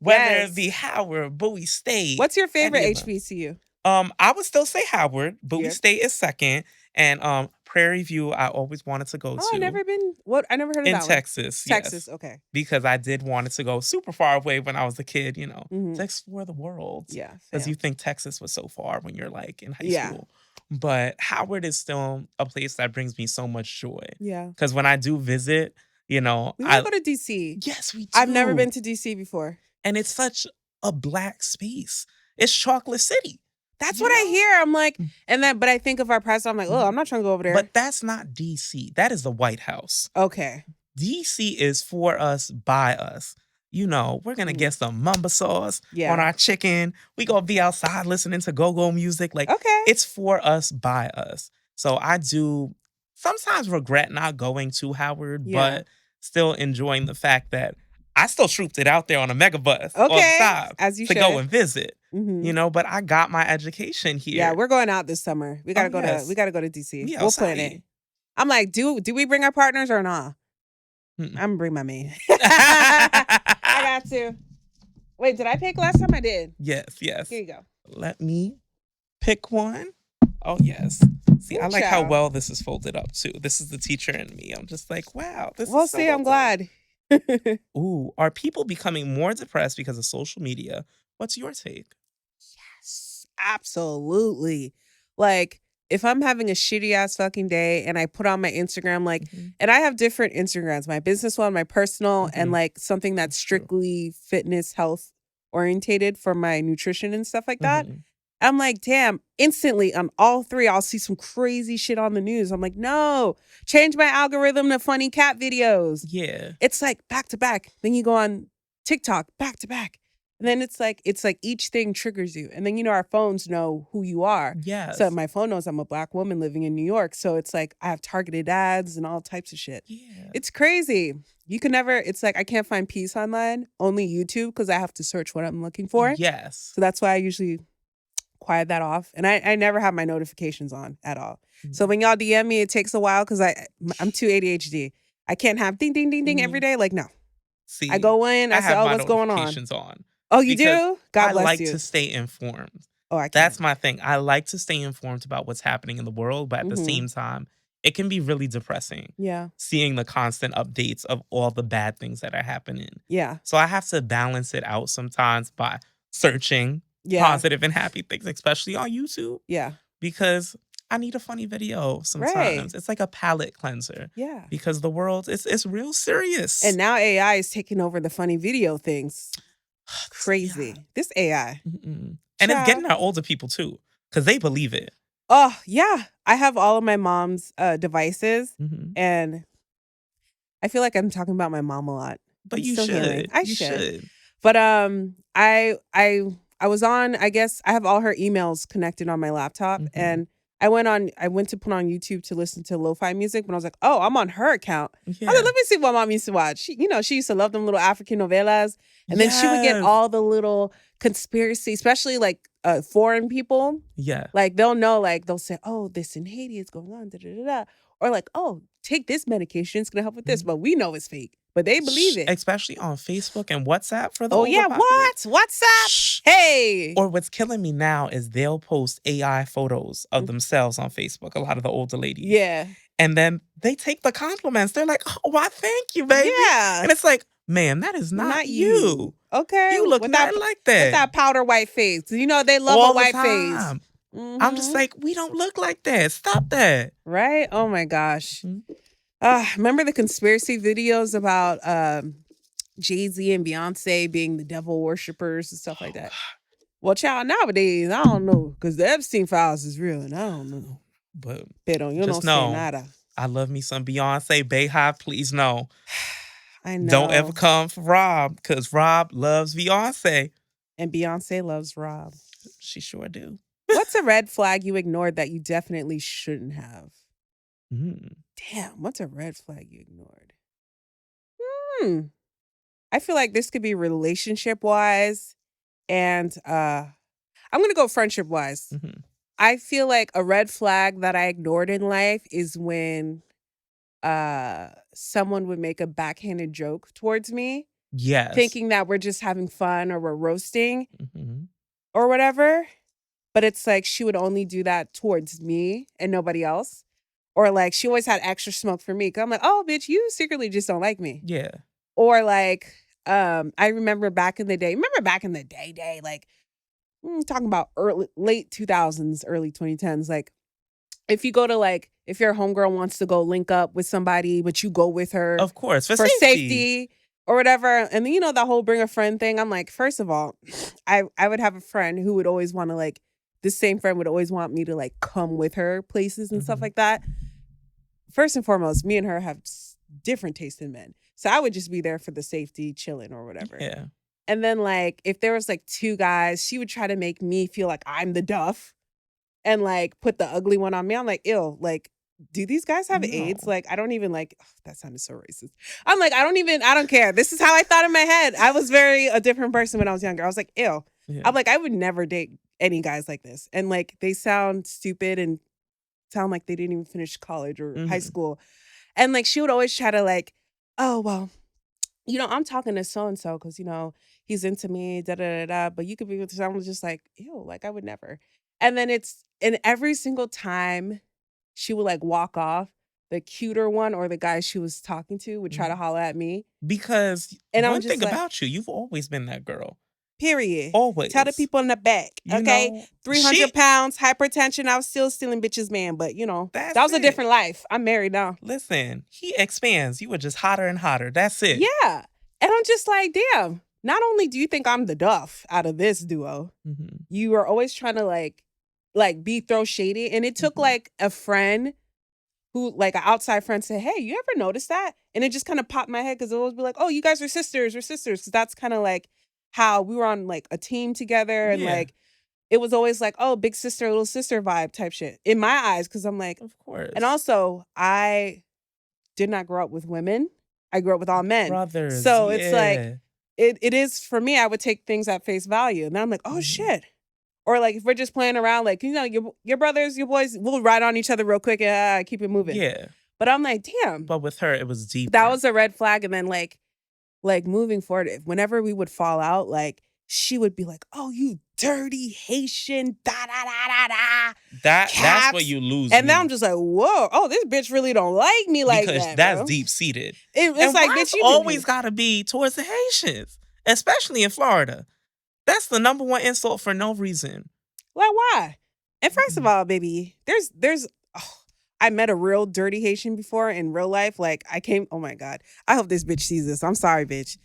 it be Howard, Bowie State. What's your favorite HBCU? I would still say Howard. Bowie State is second. And Prairie View, I always wanted to go to. I've never been. What? I never heard of that in Texas. Texas, okay. Because I did want to go super far away when I was a kid, to explore the world. Yeah. Because you think Texas was so far when you're in high school. But Howard is still a place that brings me so much joy. Yeah. Because when I do visit, we want to go to DC. Yes, we do. I've never been to DC before. And it's such a Black space. It's Chocolate City. That's what I hear. I'm like, but I think of our president. I'm like, oh, I'm not trying to go over there. But that's not DC. That is the White House. Okay. DC is for us, by us. We're going to get some mamba sauce on our chicken. We going to be outside listening to go-go music. It's for us, by us. So I do sometimes regret not going to Howard, but still enjoying the fact that I still trooped it out there on a megabus on stop as you to go and visit. But I got my education here. Yeah, we're going out this summer. We gotta go to DC. We'll plan it. I'm like, do we bring our partners or not? I'm gonna bring my man. I got to. Wait, did I pick last time? I did. Yes. Here you go. Let me pick one. Oh, yes. See, I like how well this is folded up too. This is the teacher in me. I'm just like, wow, this is so well I'm done. glad. Ooh, are people becoming more depressed because of social media? What's your take? Yes, absolutely. Like, if I'm having a shitty ass fucking day and I put on my Instagram, like, and I have different Instagrams, my business one, my personal, and like something that's strictly fitness, health orientated for my nutrition and stuff like that. I'm like, damn, instantly on all three, I'll see some crazy shit on the news. I'm like, no, change my algorithm to funny cat videos. Yeah. It's like back to back. Then you go on TikTok, back to back. And then it's like each thing triggers you. And then, you know, our phones know who you are. Yes. So my phone knows I'm a Black woman living in New York. So it's like I have targeted ads and all types of shit. Yeah. It's crazy. You can never, it's like I can't find peace online, only YouTube, because I have to search what I'm looking for. Yes. So that's why I usually quiet that off. And I never have my notifications on at all. So when y'all DM me, it takes a while because I'm too ADHD. I can't have ding, ding, ding, ding every day. Like, no. See, I go in, I say, oh, what's going on? on. Oh, you do? God bless like you. to stay informed. Oh, I can't. That's my thing. I like to stay informed about what's happening in the world, but at the same time, it can be really depressing. Yeah. Seeing the constant updates of all the bad things that are happening. Yeah. So I have to balance it out sometimes by searching positive and happy things, especially on YouTube. Yeah. Because I need a funny video sometimes. Right. It's like a palate cleanser. Yeah. Because the world it's real serious. And now AI is taking over the funny video things. Crazy. Yeah. This AI. And it's getting our older people too, because they believe it. Oh, yeah. I have all of my mom's devices, and I feel like I'm talking about my mom a lot. But you should. Healing. I should. But I was on, I guess I have all her emails connected on my laptop, and I went to put on YouTube to listen to lo-fi music, but I was like, oh, I'm on her account. Yeah. I was like, let me see what mom used to watch. She used to love them little African novelas. And then she would get all the little conspiracy, especially like foreign people. Yeah. Like they'll know, like they'll say, oh, this in Haiti is going on, da, da, da, da. Or like, oh, take this medication, it's gonna help with this. But we know it's fake. But they believe it. Especially on Facebook and WhatsApp for the what? WhatsApp? Shh. Hey. Or what's killing me now is they'll post AI photos of themselves on Facebook, a lot of the older ladies. Yeah. And then they take the compliments. They're like, oh, why, thank you, baby. Yeah. And it's like, ma'am, that is not you. Okay. You look nothing like that. With that powder white face. You know, they love a white face. I'm just like, we don't look like that. Stop that. Right? Oh my gosh. Remember the conspiracy videos about Jay-Z and Beyonce being the devil worshippers and stuff like that? Well, child, nowadays, I don't know, because the Epstein files is real, and I don't know. But you don't say nada. I love me some Beyonce. Bayhive, please no. I know. Don't ever come for Rob, because Rob loves Beyonce. And Beyonce loves Rob. She sure do. What's a red flag you ignored that you definitely shouldn't have? Damn, what's a red flag you ignored? I feel like this could be relationship-wise, and I'm going to go friendship-wise. I feel like a red flag that I ignored in life is when someone would make a backhanded joke towards me. Yes. Thinking that we're just having fun or we're roasting or whatever. But it's like she would only do that towards me and nobody else. Or like she always had extra smoke for me. 'Cause I'm like, oh, bitch, you secretly just don't like me. Yeah. Or like, I remember back in the day. Like, talking about late 2000s, early 2010s. Like, if you go to like, if your homegirl wants to go link up with somebody, but you go with her. Of course, for safety or whatever. And you know, that whole bring a friend thing. I'm like, first of all, I would have a friend who would always want to like, this same friend would always want me to like come with her places and stuff like that. First and foremost, me and her have different taste in men. So I would just be there for the safety, chilling or whatever. Yeah. And then like, if there was like two guys, she would try to make me feel like I'm the duff and like put the ugly one on me. I'm like, ew, like, do these guys have AIDS? Like, I don't even like, that sounded so racist. I'm like, I don't care. This is how I thought in my head. I was a different person when I was younger. I was like, ew. Yeah. I'm like, I would never date any guys like this. And like, they sound stupid and sound like they didn't even finish college or high school. And like, she would always try to like, oh, well, you know, I'm talking to so-and-so because, you know, he's into me, da-da-da-da, but you could be with someone just like, ew, like I would never. And then and every single time she would like walk off, the cuter one or the guy she was talking to would try to holler at me. Because And one thing about you, you've always been that girl. Period. Always. Tell the people in the back. Okay. 300 pounds, hypertension. I was still stealing bitches, man. But that was a different life. I'm married now. Listen, he expands. You were just hotter and hotter. That's it. Yeah. And I'm just like, damn. Not only do you think I'm the duff out of this duo, you are always trying to like throw shady. And it took like a friend who, like an outside friend, said, hey, you ever notice that? And it just kind of popped in my head because it would always be like, oh, you guys are sisters. We're sisters. Because that's kind of like how we were on like a team together. And like, it was always like, oh, big sister, little sister vibe type shit in my eyes. Because I'm like, of course. And also, I did not grow up with women. I grew up with all men. Brothers. So it's like, it is, for me, I would take things at face value. And then I'm like, oh, shit. Or like if we're just playing around, like, your brothers, your boys, we'll ride on each other real quick and keep it moving. Yeah. But I'm like, damn. But with her, it was deep. That was a red flag. And then like moving forward, whenever we would fall out, like she would be like, oh, you dirty Haitian, da da da da da. That's what you lose. And then I'm just like, whoa, oh, this bitch really don't like me like because that. That's bro. Deep seated. It's like, bitch, you always gotta be towards the Haitians, especially in Florida. That's the number one insult for no reason. Like, why? And first of all, baby, I met a real dirty Haitian before in real life. Like, oh my God. I hope this bitch sees this. I'm sorry, bitch.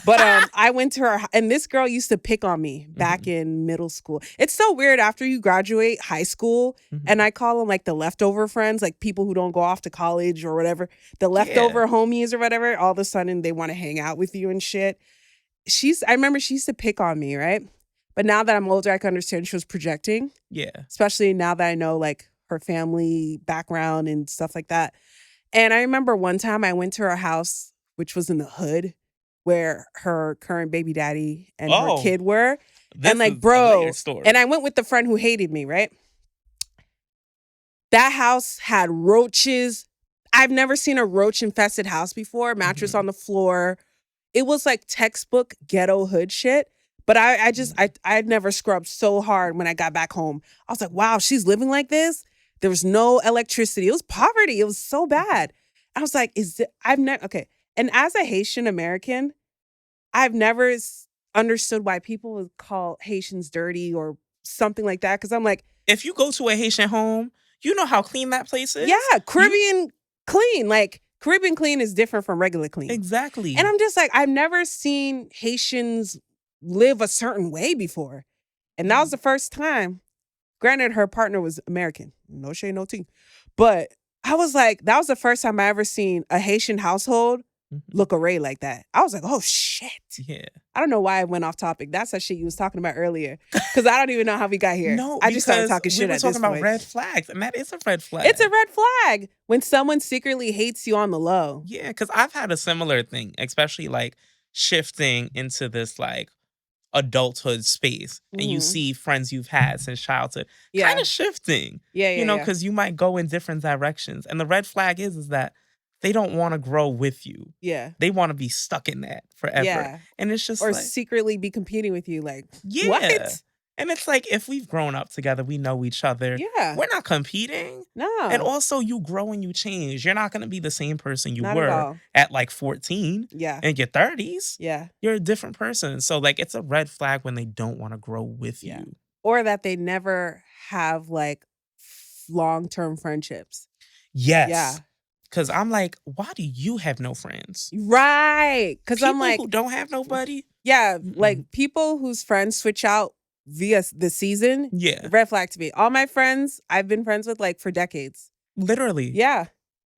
But I went to her, and this girl used to pick on me back in middle school. It's so weird after you graduate high school, and I call them like the leftover friends, like people who don't go off to college or whatever, the leftover homies or whatever, all of a sudden they want to hang out with you and shit. I remember she used to pick on me, right? But now that I'm older, I can understand she was projecting. Yeah. Especially now that I know like her family background and stuff like that. And I remember one time I went to her house, which was in the hood, where her current baby daddy and her kid were. And like, bro, and I went with the friend who hated me, right? That house had roaches. I've never seen a roach infested house before. Mattress on the floor. It was like textbook ghetto hood shit. But I had never scrubbed so hard when I got back home. I was like, wow, she's living like this? There was no electricity. It was poverty. It was so bad. I was like, okay. And as a Haitian American, I've never understood why people would call Haitians dirty or something like that. Because I'm like, if you go to a Haitian home, you know how clean that place is. Yeah, Caribbean clean. Like, Caribbean clean is different from regular clean. Exactly. And I'm just like, I've never seen Haitians live a certain way before. And that was the first time. Granted, her partner was American. No shade, no tea. But I was like, that was the first time I ever seen a Haitian household look arrayed like that. I was like, oh, shit. Yeah. I don't know why I went off topic. That's that shit you was talking about earlier. Because I don't even know how we got here. No, I just started talking shit at this point. We were talking about red flags, and that is a red flag. It's a red flag when someone secretly hates you on the low. Yeah, because I've had a similar thing, especially like shifting into this like adulthood space, and you see friends you've had since childhood kind of shifting. Yeah, because you might go in different directions, and the red flag is that they don't want to grow with you. Yeah, they want to be stuck in that forever. Yeah, and it's just or secretly be competing with you. Like, what? And it's like, if we've grown up together, we know each other. Yeah. We're not competing. No. And also, you grow and you change. You're not going to be the same person you were at like 14. Yeah. In your 30s. Yeah. You're a different person. So, like, it's a red flag when they don't want to grow with you. Or that they never have, like, long-term friendships. Yes. Yeah. Because I'm like, why do you have no friends? Right. Because I'm like, who don't have nobody? Yeah. Like, people whose friends switch out via the season, red flag to me. All my friends I've been friends with like for decades. Literally. Yeah.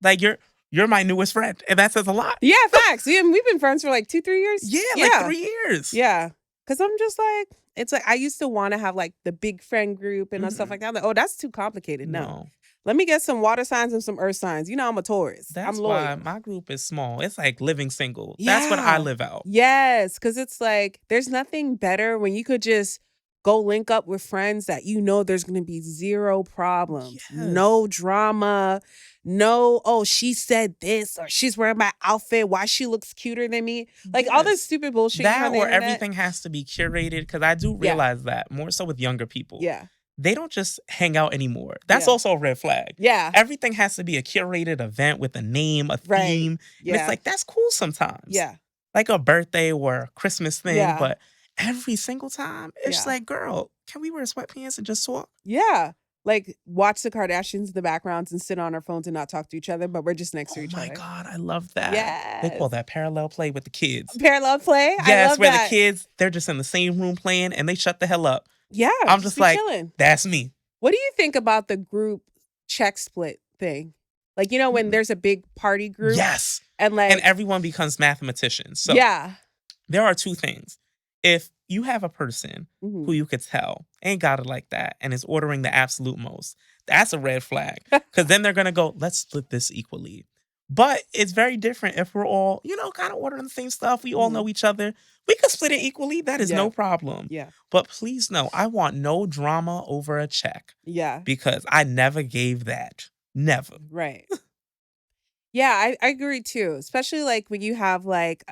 Like you're my newest friend, and that says a lot. Yeah, facts. We've been friends for like 2-3 years. Yeah, like 3 years. Yeah. Because I'm just like, it's like I used to want to have like the big friend group and stuff like that. I'm like, oh, that's too complicated. No. Let me get some water signs and some earth signs. You know, I'm a Taurus. That's I'm loyal. why my group is small. It's like living single. Yeah. That's what I live out. Yes. Because it's like, there's nothing better when you could just go link up with friends that you know there's going to be zero problems. Yes. No drama. No, oh, she said this or she's wearing my outfit. Why she looks cuter than me. Like all this stupid bullshit. That or everything has to be curated, because I do realize that more so with younger people. Yeah. they don't just hang out anymore. That's also a red flag. Yeah. Everything has to be a curated event with a name, a theme. And it's like, that's cool sometimes. Yeah. Like a birthday or a Christmas thing. Yeah. But every single time, it's like, girl, can we wear sweatpants and just talk? Yeah. Like, watch the Kardashians in the backgrounds and sit on our phones and not talk to each other, but we're just next to each other. Oh my God, I love that. Yes. They call that parallel play with the kids. Parallel play? Yes, I love where that. the kids, they're just in the same room playing and they shut the hell up. Yeah. I'm just like, chilling. That's me. What do you think about the group check split thing? Like, you know, when there's a big party group? Yes. And everyone becomes mathematicians. So there are two things. If you have a person who you could tell ain't got it like that and is ordering the absolute most, that's a red flag. Because then they're going to go, let's split this equally. But it's very different if we're all, kind of ordering the same stuff. We all know each other. We could split it equally. That is no problem. Yeah. But please know, I want no drama over a check. Yeah. Because I never gave that. Never. Right. Yeah, I agree too. Especially like when you have like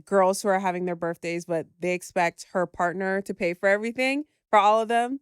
girls who are having their birthdays, but they expect her partner to pay for everything for all of them.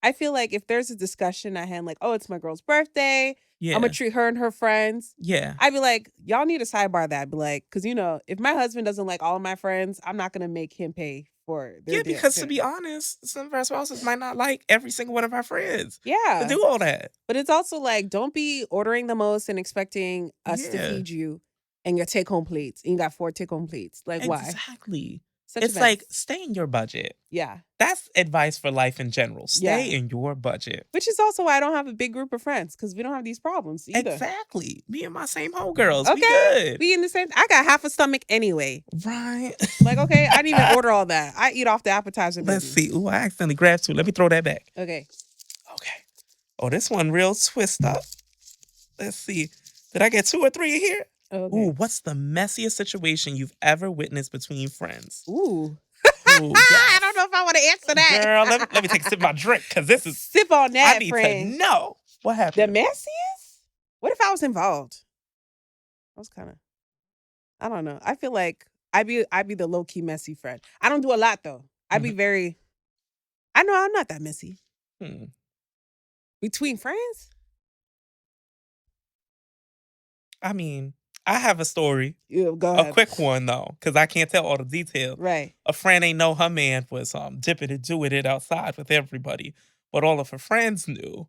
I feel like if there's a discussion at hand, like, oh, it's my girl's birthday, I'm gonna treat her and her friends. Yeah. I'd be like, y'all need to sidebar that. Be like, because if my husband doesn't like all of my friends, I'm not gonna make him pay for their because to be honest, some of our spouses might not like every single one of our friends. Yeah. To do all that. But it's also like, don't be ordering the most and expecting us to feed you and your take-home plates. And you got 4 take-home plates. Like, why? Exactly. Such it's like, stay in your budget. Yeah. That's advice for life in general. Stay in your budget. Which is also why I don't have a big group of friends, because we don't have these problems either. Exactly. Me and my same homegirls. Okay. We good. We in the same. I got half a stomach anyway. Right. Like, okay, I didn't even order all that. I eat off the appetizer. Let's see. Ooh, I accidentally grabbed 2. Let me throw that back. Okay. Oh, this one real twist up. Let's see. Did I get 2 or 3 in here? Okay. Ooh, what's the messiest situation you've ever witnessed between friends? Ooh. Ooh, yes. I don't know if I want to answer that. Girl, let me take a sip of my drink, because this is... Sip on that, I need friend. to know. What happened? The messiest? What if I was involved? I was kind of... I don't know. I feel like I'd be the low-key messy friend. I don't do a lot, though. I'd be very... I know I'm not that messy. Between friends? I mean... I have a story. Yeah, go ahead. A quick one, though, because I can't tell all the details. Right. A friend ain't know her man was dipping and doing it outside with everybody, but all of her friends knew.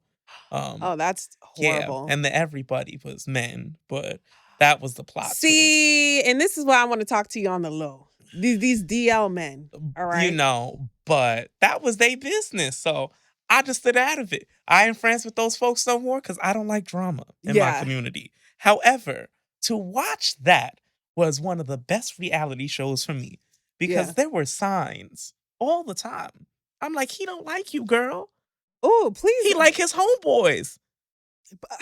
Oh, that's horrible. Yeah, and everybody was men, but that was the plot. See, and this is why I want to talk to you on the low. These DL men, all right? But that was their business, so I just stood out of it. I ain't friends with those folks no more because I don't like drama in my community. However, to watch that was one of the best reality shows for me because there were signs all the time. I'm like, he don't like you, girl. Oh, please. He like his homeboys.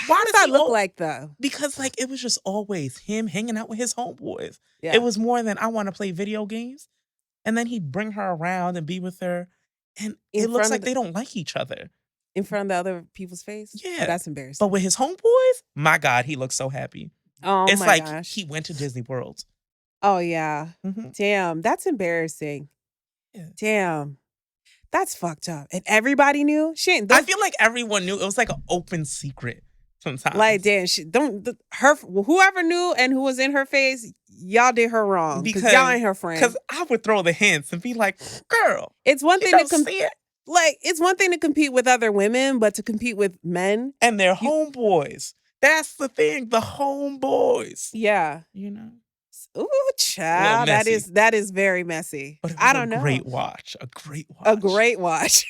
Why does that look like, though? Because, it was just always him hanging out with his homeboys. Yeah. It was more than I want to play video games. And then he'd bring her around and be with her. And it looks like they don't like each other. In front of the other people's face? Yeah. Oh, that's embarrassing. But with his homeboys, my God, he looks so happy. Oh, it's my like gosh. he went to Disney World. Oh, yeah. Mm-hmm. Damn, that's embarrassing. Yeah. Damn. That's fucked up. And everybody knew? I feel like everyone knew. It was like an open secret sometimes. Like, damn, whoever knew and who was in her face, y'all did her wrong. Because y'all ain't her friend. Because I would throw the hints and be like, girl, it's one thing to see it. Like, it's one thing to compete with other women, but to compete with men. And their homeboys. That's the thing, the homeboys. Yeah. Ooh, child, that is very messy. But it was I don't know. A great watch. A great watch.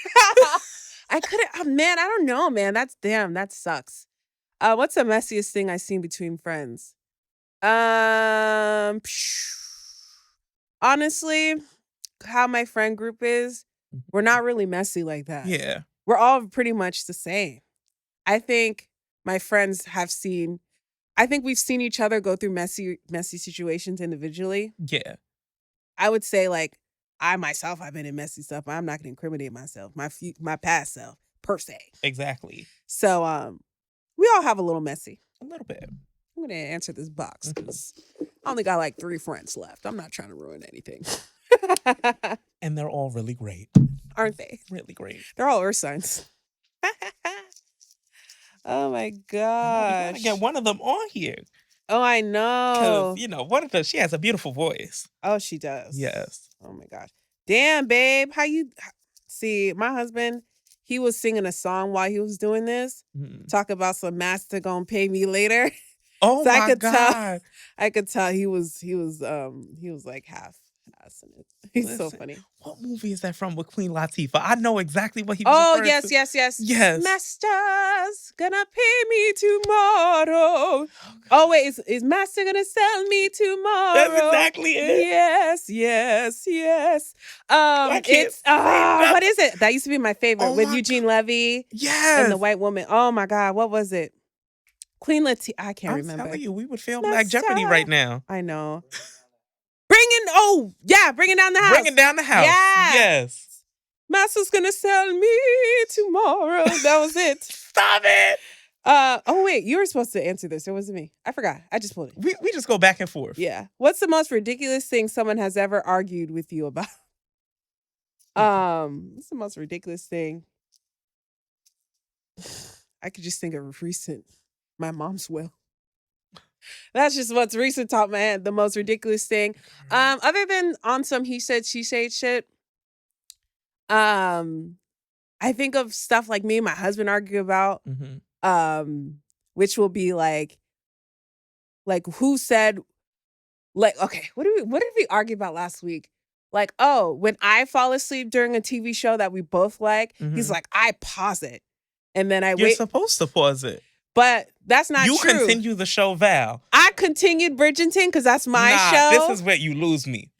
I couldn't, man, I don't know, man. That sucks. What's the messiest thing I've seen between friends? Honestly, how my friend group is, we're not really messy like that. Yeah. We're all pretty much the same. I think my friends we've seen each other go through messy situations individually. Yeah. I would say, like, I myself, I've been in messy stuff, but I'm not going to incriminate myself, my past self, per se. Exactly. So, we all have a little messy. A little bit. I'm going to answer this box because I only got like 3 friends left. I'm not trying to ruin anything. And they're all really great. Aren't they? Really great. They're all earth signs. Oh my gosh. We gotta get one of them on here. Oh, I know. Because, you know, one of them, she has a beautiful voice. Oh, she does. Yes. Oh my gosh. Damn, babe. How you see my husband? He was singing a song while he was doing this. Talk about some master gonna pay me later. Oh so my God. I could tell he was like half assing it. He's so funny. What movie is that from with Queen Latifah? I know exactly what he was referring to. Yes. Master's gonna pay me tomorrow. Oh wait, is Master gonna sell me tomorrow? That's exactly it. Yes. It's what is it? That used to be my favorite with Eugene Levy. Yes. And the white woman. Oh my God, what was it? Queen Latifah. I can't remember. I'm telling you, we would film Black Jeopardy right now. I know. Bringing down the house. Bringing down the house. Yes. Master's gonna sell me tomorrow. That was it. Stop it. Oh wait, you were supposed to answer this. It wasn't me. I forgot. I just pulled it. We just go back and forth. Yeah. What's the most ridiculous thing someone has ever argued with you about? What's the most ridiculous thing? I could just think of recent. My mom's will. That's just what's recent top of my head. The most ridiculous thing. Other than on some he said, she said shit. I think of stuff like me and my husband argue about. Which will be like who said, like, okay, what did we argue about last week? Like, oh, when I fall asleep during a TV show that we both like, he's like, I pause it. And then You're supposed to pause it. But that's not true. You continue the show, Val. I continued Bridgerton because that's my show. This is where you lose me.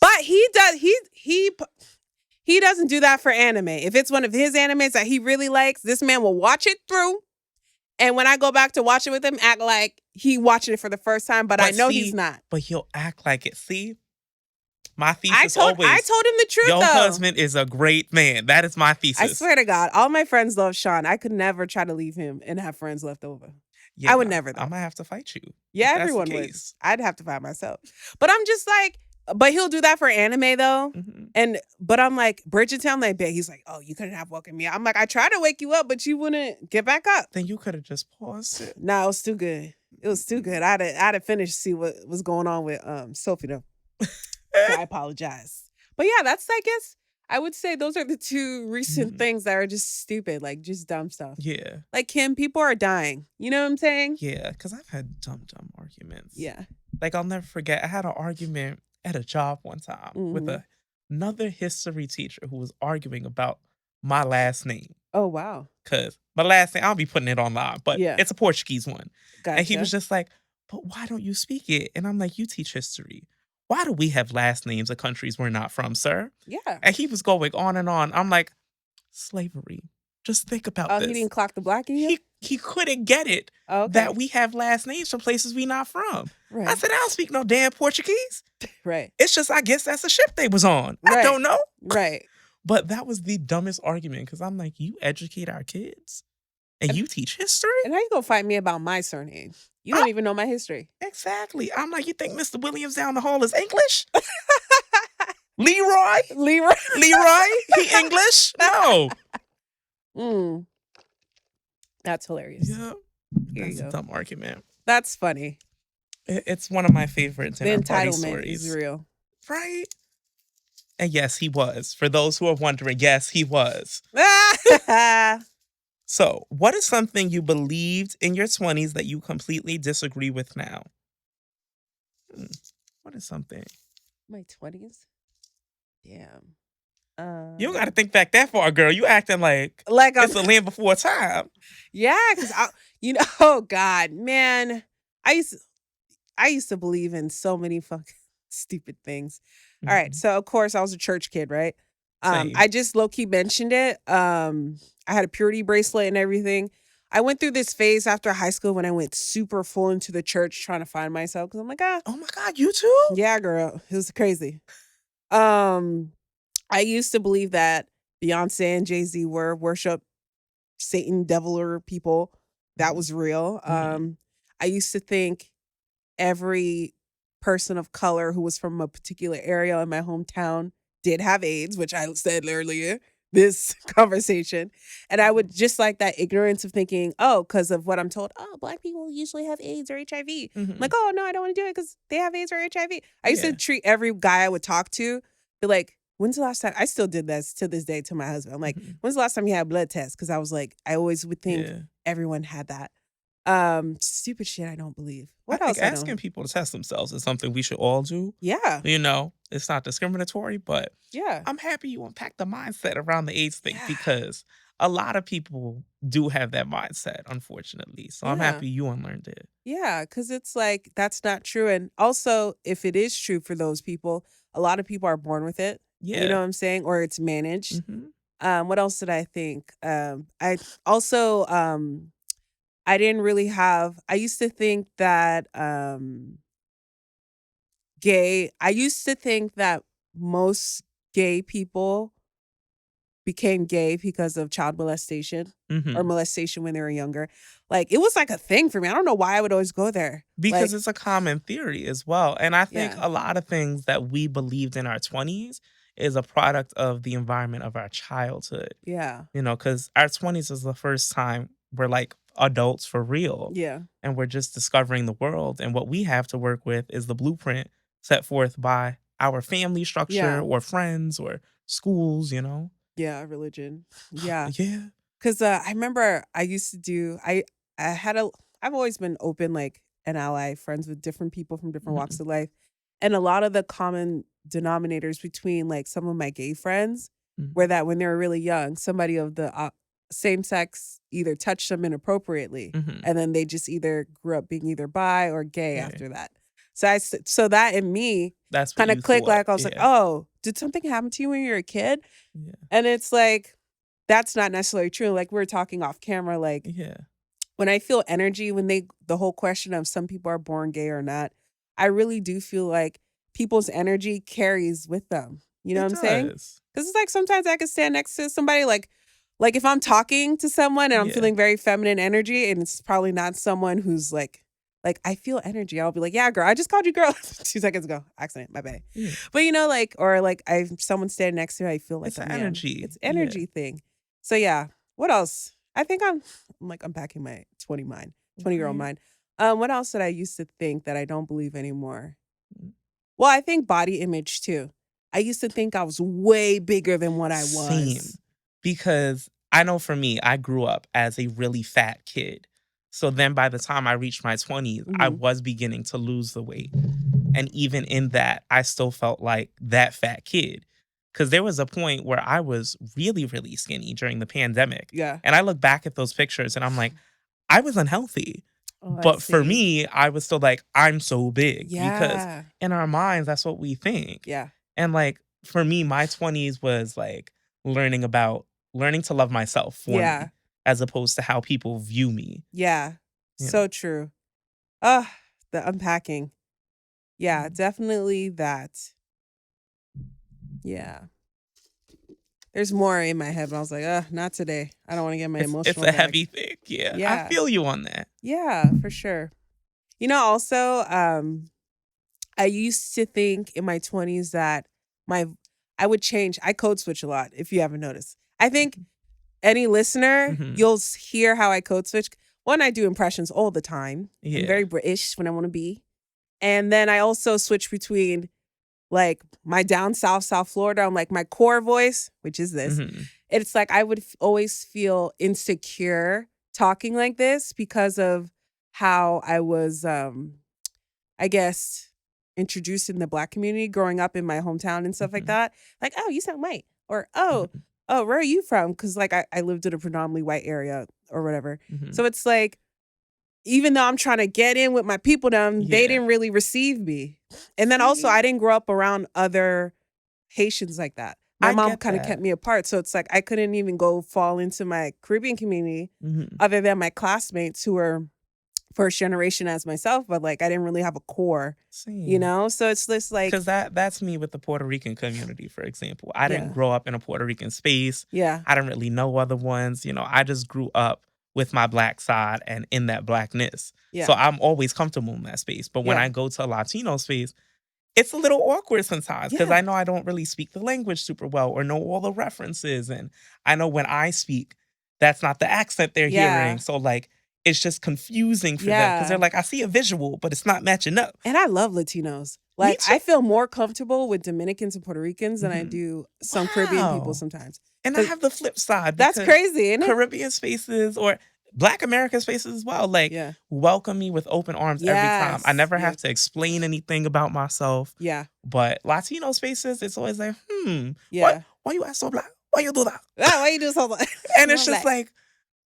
But he does. He doesn't do that for anime. If it's one of his animes that he really likes, this man will watch it through. And when I go back to watch it with him, act like he watching it for the first time. But I know he's not. But he'll act like it. See? My thesis always. I told him the truth, your husband is a great man. That is my thesis. I swear to God, all my friends love Sean. I could never try to leave him and have friends left over. Yeah, I would never, though. I'm going to have to fight you. Yeah, everyone would. I'd have to fight myself. But I'm just like, but he'll do that for anime, though. But I'm like, Bridgerton, I'm like, babe. He's like, oh, you couldn't have woken me up. I'm like, I tried to wake you up, but you wouldn't get back up. Then you could have just paused it. No, it was too good. It was too good. I'd have finished to see what was going on with Sophie, though. So I apologize. But yeah, that's, I guess, I would say those are the two recent things that are just stupid, like just dumb stuff. Yeah. Like, Kim, people are dying. You know what I'm saying? Yeah, because I've had dumb arguments. Yeah. Like, I'll never forget, I had an argument at a job one time with another history teacher who was arguing about my last name. Oh, wow. Because my last name, I'll be putting it online, but it's a Portuguese one. Gotcha. And he was just like, but why don't you speak it? And I'm like, you teach history. Why do we have last names of countries we're not from, sir? Yeah. And he was going on and on. I'm like, slavery. Just think about this. Oh, he didn't clock the block in you? He couldn't get it that we have last names from places we not from. Right. I said, I don't speak no damn Portuguese. Right. It's just, I guess that's a ship they was on. Right. I don't know. Right. But that was the dumbest argument because I'm like, you educate our kids and you teach history? And how you gonna fight me about my surname? You don't even know my history. Exactly. I'm like, you think Mr. Williams down the hall is English? Leroy? He English? No. That's hilarious. Yeah. That's a dumb argument. That's funny. It's one of my favorites in the our party entitlement stories. is real. Right? And yes, he was. For those who are wondering, yes, he was. So, what is something you believed in your 20s that you completely disagree with now? What is something? My 20s? Damn. You don't got to think back that far, girl. You acting like it's a land before time. Yeah, because oh God, man, I used to believe in so many fucking stupid things. All right, so of course I was a church kid, right? I just low key mentioned it. I had a purity bracelet and everything. I went through this phase after high school when I went super full into the church trying to find myself because I'm like, oh my God, you too? Yeah, girl, it was crazy. I used to believe that Beyonce and Jay-Z were worship Satan, deviler people. That was real. I used to think every person of color who was from a particular area in my hometown did have AIDS, which I said earlier, this conversation. And I would just like that ignorance of thinking, oh, because of what I'm told, oh, Black people usually have AIDS or HIV. I'm like, oh, no, I don't want to do it because they have AIDS or HIV. I used to treat every guy I would talk to, be like, when's the last time? I still did this to this day to my husband. I'm like, when's the last time you had a blood test? Because I was like, I always would think everyone had that. Stupid shit I don't believe. What else? Asking people to test themselves is something we should all do. Yeah. You know, it's not discriminatory, but yeah, I'm happy you unpacked the mindset around the AIDS thing because a lot of people do have that mindset, unfortunately. So I'm happy you unlearned it. Yeah, because it's like, that's not true. And also, if it is true for those people, a lot of people are born with it. Yeah. You know what I'm saying? Or it's managed. What else did I think? I also, I didn't really have, I used to think that I used to think that most gay people became gay because of child molestation or molestation when they were younger. Like, it was like a thing for me. I don't know why I would always go there. Because like, it's a common theory as well. And I think a lot of things that we believed in our 20s is a product of the environment of our childhood. Yeah. You know, because our 20s is the first time we're like adults for real. Yeah. And we're just discovering the world. And what we have to work with is the blueprint set forth by our family structure or friends or schools, you know? Yeah, religion. Yeah. Yeah. Because I remember I used to do, I've always been open, like an ally, friends with different people from different walks of life. And a lot of the common denominators between like some of my gay friends were that when they were really young, somebody of the same sex either touched them inappropriately. And then they just either grew up being either bi or gay after that. So that in me kind of clicked. Like I was like, oh, did something happen to you when you were a kid? Yeah. And it's like, that's not necessarily true. Like we were talking off camera, like when I feel energy, the whole question of some people are born gay or not, I really do feel like people's energy carries with them. You know what I'm saying? Because it's like sometimes I could stand next to somebody like if I'm talking to someone and I'm feeling very feminine energy and it's probably not someone who's like I feel energy. I'll be like, yeah, girl, I just called you girl 2 seconds ago. Accident, my bad. Yeah. But you know, like, or like someone standing next to me, I feel like it's an energy. It's energy thing. So yeah. What else? I think I'm like unpacking my 20-year-old mind. What else did I used to think that I don't believe anymore? Well, I think body image too. I used to think I was way bigger than what I was. Same. Because I know for me, I grew up as a really fat kid. So then by the time I reached my 20s, I was beginning to lose the weight. And even in that, I still felt like that fat kid. Because there was a point where I was really, really skinny during the pandemic. Yeah. And I look back at those pictures and I'm like, I was unhealthy. But for me, I was still like, I'm so big. Yeah. Because in our minds, that's what we think. Yeah. And like, for me, my 20s was like learning to love myself for me, as opposed to how people view me. Yeah. So true. The unpacking. Yeah, definitely that. Yeah. There's more in my head, but I was like, not today. I don't want to get my emotional. It's a heavy thing. Yeah. I feel you on that. Yeah, for sure. You know, also, I used to think in my 20s that I would change. I code switch a lot, if you haven't noticed. I think any listener, you'll hear how I code switch. One, I do impressions all the time. I'm very British when I want to be. And then I also switch between like my down south Florida. I'm like my core voice, which is this. It's like I would always feel insecure talking like this because of how I was, I guess, introduced in the Black community growing up in my hometown and stuff like that. Like, oh, you sound white. Or, oh, where are you from? Because like I lived in a predominantly white area or whatever. So it's like, even though I'm trying to get in with my people, they didn't really receive me. And then also I didn't grow up around other Haitians like that. My mom kind of kept me apart. So it's like I couldn't even go fall into my Caribbean community other than my classmates who were first generation as myself, but like I didn't really have a core, you know? So it's just like, because that's me with the Puerto Rican community, for example. I didn't grow up in a Puerto Rican space. Yeah. I didn't really know other ones. You know, I just grew up with my black side and in that blackness. Yeah. So I'm always comfortable in that space. But when I go to a Latino space, it's a little awkward sometimes because I know I don't really speak the language super well or know all the references. And I know when I speak, that's not the accent they're hearing. So like, it's just confusing for them because they're like, I see a visual, but it's not matching up. And I love Latinos. Like, I feel more comfortable with Dominicans and Puerto Ricans than I do some Caribbean people sometimes. And I have the flip side. That's crazy, isn't it? Caribbean spaces or Black American spaces as well, like, welcome me with open arms every time. I never have to explain anything about myself. But Latino spaces, it's always like, why you act so black? Why you do that? Why you do so black? And it's just like,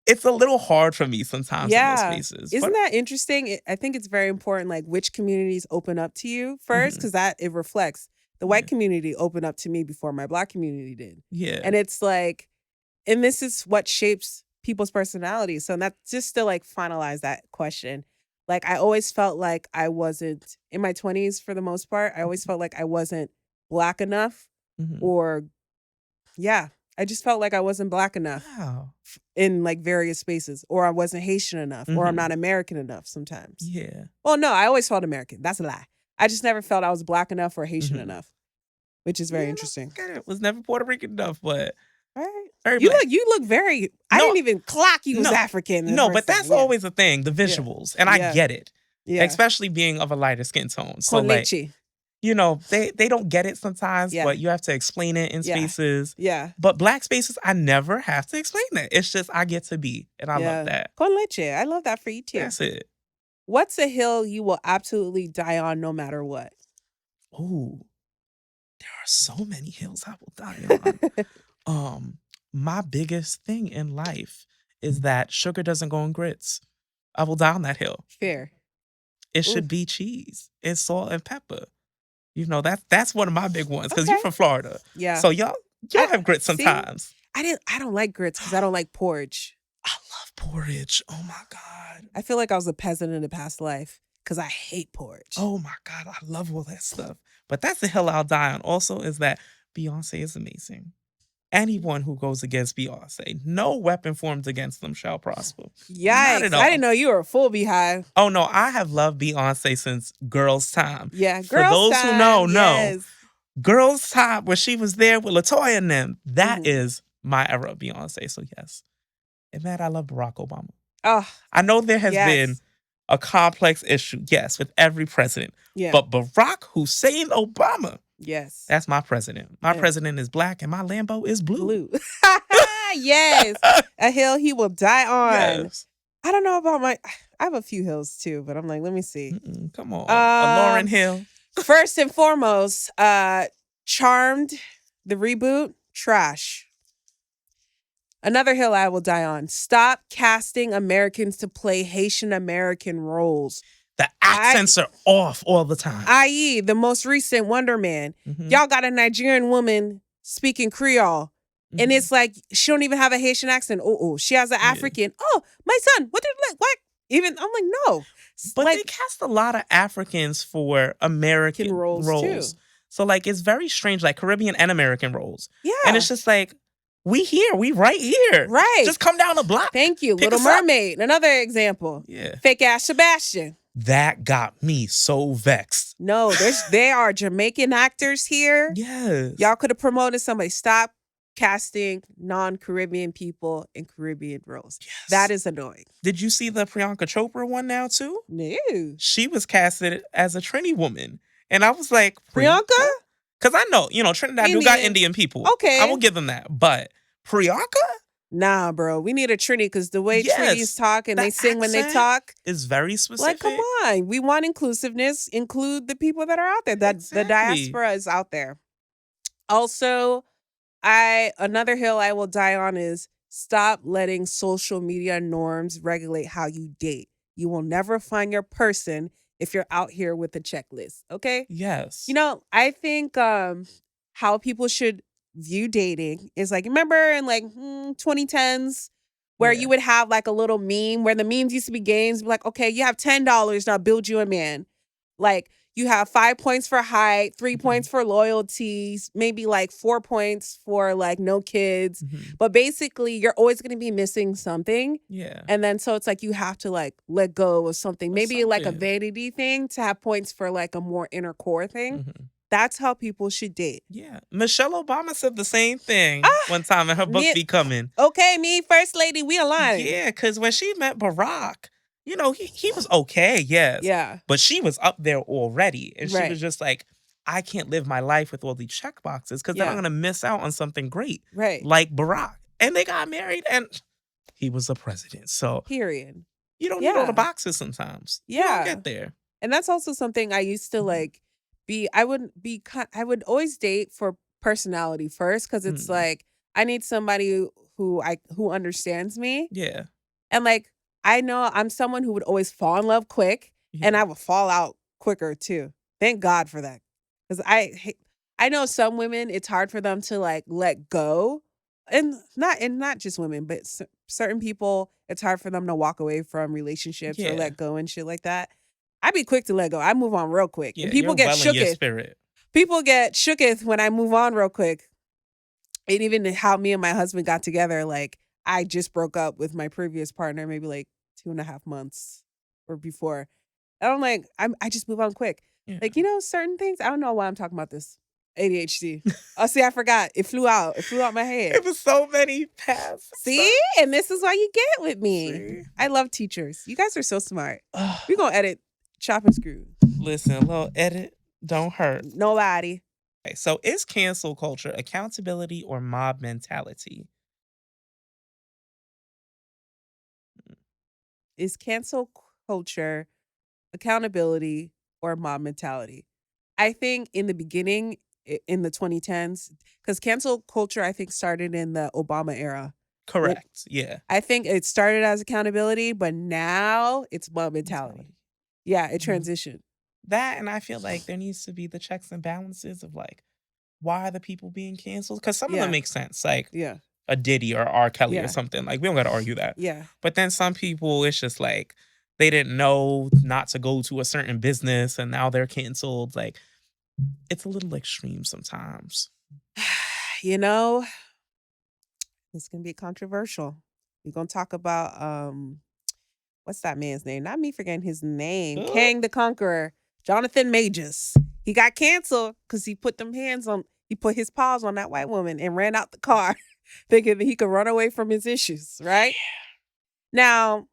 it's a little hard for me sometimes in those spaces. Isn't that interesting? I think it's very important, like, which communities open up to you first, because it reflects. The white community opened up to me before my Black community did. And it's like, and this is what shapes people's personalities. So that's just to like finalize that question. Like, I always felt like I wasn't, in my 20s for the most part, I always felt like I wasn't Black enough or, I just felt like I wasn't Black enough in like various spaces, or I wasn't Haitian enough, or I'm not American enough sometimes. Well, no, I always felt American. That's a lie. I just never felt I was Black enough or Haitian enough, which is very interesting. I was never Puerto Rican enough, but you look very. I didn't even clock you was African. No, but that's always a thing. The visuals, and I get it. Especially being of a lighter skin tone. So like, you know, they don't get it sometimes, but you have to explain it in spaces. But Black spaces, I never have to explain that. It's just I get to be, and I love that. Con leche. I love that for you too. That's it. What's a hill you will absolutely die on no matter what? Oh, there are so many hills I will die on. My biggest thing in life is that sugar doesn't go in grits. I will die on that hill. Fair. It should be cheese and salt and pepper. You know, that's one of my big ones because you're from Florida. So y'all have grits sometimes. I don't like grits because I don't like porridge. I love porridge. Oh my God. I feel like I was a peasant in a past life because I hate porridge. Oh my God. I love all that stuff. But that's the hill I'll die on also, is that Beyonce is amazing. Anyone who goes against Beyonce, no weapon formed against them shall prosper. Yikes. I didn't know you were a full beehive. Oh no, I have loved Beyonce since Girls' Time. Girls' For those Time, who know. Girls' Time, where she was there with LaToya and them, that is my era of Beyonce. So yes. And man, I love Barack Obama. Oh, I know there has been a complex issue, with every president. But Barack Hussein Obama, that's my president. My president is Black and my Lambo is blue. Yes. A hill he will die on. I don't know about I have a few hills too, but I'm like, let me see. Come on. A Lauryn Hill. First and foremost, Charmed, the reboot, trash. Another hill I will die on. Stop casting Americans to play Haitian American roles. The accents are off all the time. I.e., the most recent Wonder Man. Y'all got a Nigerian woman speaking Creole. And it's like, she don't even have a Haitian accent. Oh, she has an African. Oh, my son, what? Even, I'm like, no. But they cast a lot of Africans for American roles. Too. So like, it's very strange, like Caribbean and American roles. And it's just like, we right here. Just come down the block. Thank you. Little Mermaid, another example. Fake ass Sebastian. That got me so vexed. No, there are Jamaican actors here. Y'all could have promoted somebody. Stop casting non-Caribbean people in Caribbean roles. That is annoying. Did you see the Priyanka Chopra one now too? No. She was casted as a Trini woman. And I was like, Priyanka? Because I know, Trinidad do got Indian people. Okay. I will give them that. But Priyanka? Nah, bro. We need a Trini because the way Trinis talk and they sing when they talk is very specific. Like, come on. We want inclusiveness. Include the people that are out there. The diaspora is out there. Also, another hill I will die on is stop letting social media norms regulate how you date. You will never find your person if you're out here with a checklist, okay? Yes. I think how people should view dating is like, remember in like 2010s where you would have like a little meme where the memes used to be games, like, okay, you have $10 and I'll build you a man. Like, you have 5 points for height, 3 points for loyalties, maybe like 4 points for like no kids. But basically, you're always going to be missing something. Yeah. And then so it's like you have to like let go of something. Maybe like a vanity thing to have points for like a more inner core thing. That's how people should date. Yeah. Michelle Obama said the same thing one time in her book Becoming. Okay, me, First Lady, we aligned. Yeah, because when she met Barack, you know, he was okay, yes. Yeah. But she was up there already. And she was just like, I can't live my life with all these check boxes because then I'm going to miss out on something great. Right. Like Barack. And they got married and he was the president. So, period. You don't need all the boxes sometimes. Yeah. You don't get there. And that's also something I used to like I would always date for personality first because it's like I need somebody who understands me. Yeah. And like I know I'm someone who would always fall in love quick and I would fall out quicker too. Thank God for that. Because I know some women, it's hard for them to like let go. And not just women, but certain people, it's hard for them to walk away from relationships or let go and shit like that. I'd be quick to let go. I move on real quick. Yeah, and people get shooketh. People get shooketh when I move on real quick. And even how me and my husband got together, like I just broke up with my previous partner maybe like 2.5 months or before. And I'm like, I just move on quick. Yeah. Like, you know, certain things, I don't know why I'm talking about this. ADHD. Oh, see, I forgot. It flew out. It flew out my head. It was so many paths. See? And this is why you get with me. See? I love teachers. You guys are so smart. We're going to edit Chop and Screw. Listen, a little edit don't hurt. Nobody. Okay, so is cancel culture accountability or mob mentality? Is cancel culture accountability or mob mentality? I think in the beginning, in the 2010s, because cancel culture, I think, started in the Obama era. Correct. Yeah. I think it started as accountability, but now it's mob mentality. Yeah, it transitioned. That, and I feel like there needs to be the checks and balances of like, why are the people being canceled? Because some of them make sense. Like a Diddy or R. Kelly or something. Like, we don't got to argue that. Yeah. But then some people, it's just like, they didn't know not to go to a certain business and now they're canceled. Like, it's a little extreme sometimes. You know, it's going to be controversial. We're going to talk about, what's that man's name? Not me forgetting his name. Kang the Conqueror. Jonathan Majors. He got canceled because he put his paws on that white woman and ran out the car thinking that he could run away from his issues, right? Now,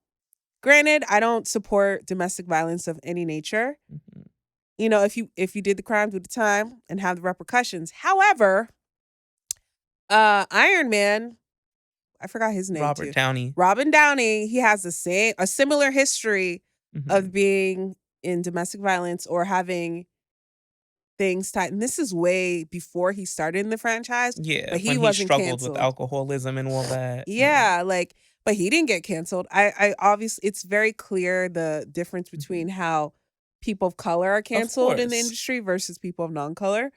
granted, I don't support domestic violence of any nature. You know, if you did the crime, do the time and have the repercussions. However, Iron Man, I forgot his name. Robin Downey, he has a similar history of being in domestic violence or having things tied. And this is way before he started in the franchise. Yeah, but he wasn't struggled canceled. with alcoholism and all that. Yeah, like, but he didn't get canceled. I obviously, it's very clear the difference between how people of color are canceled in the industry versus people of non-color,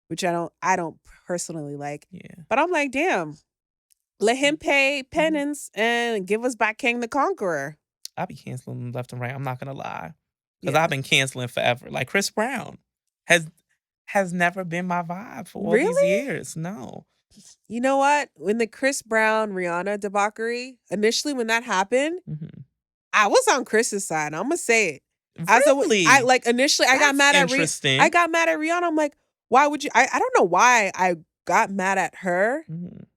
which I don't personally like. Yeah. But I'm like, damn, let him pay penance and give us back King the Conqueror. I'll be canceling left and right. I'm not gonna lie, because I've been canceling forever. Like Chris Brown has never been my vibe for all these years. No. You know what? When the Chris Brown Rihanna debauchery, initially when that happened, I was on Chris's side. I'm gonna say it. Really? I like initially I got mad at Rihanna. I'm like, why would you? I don't know why I got mad at her,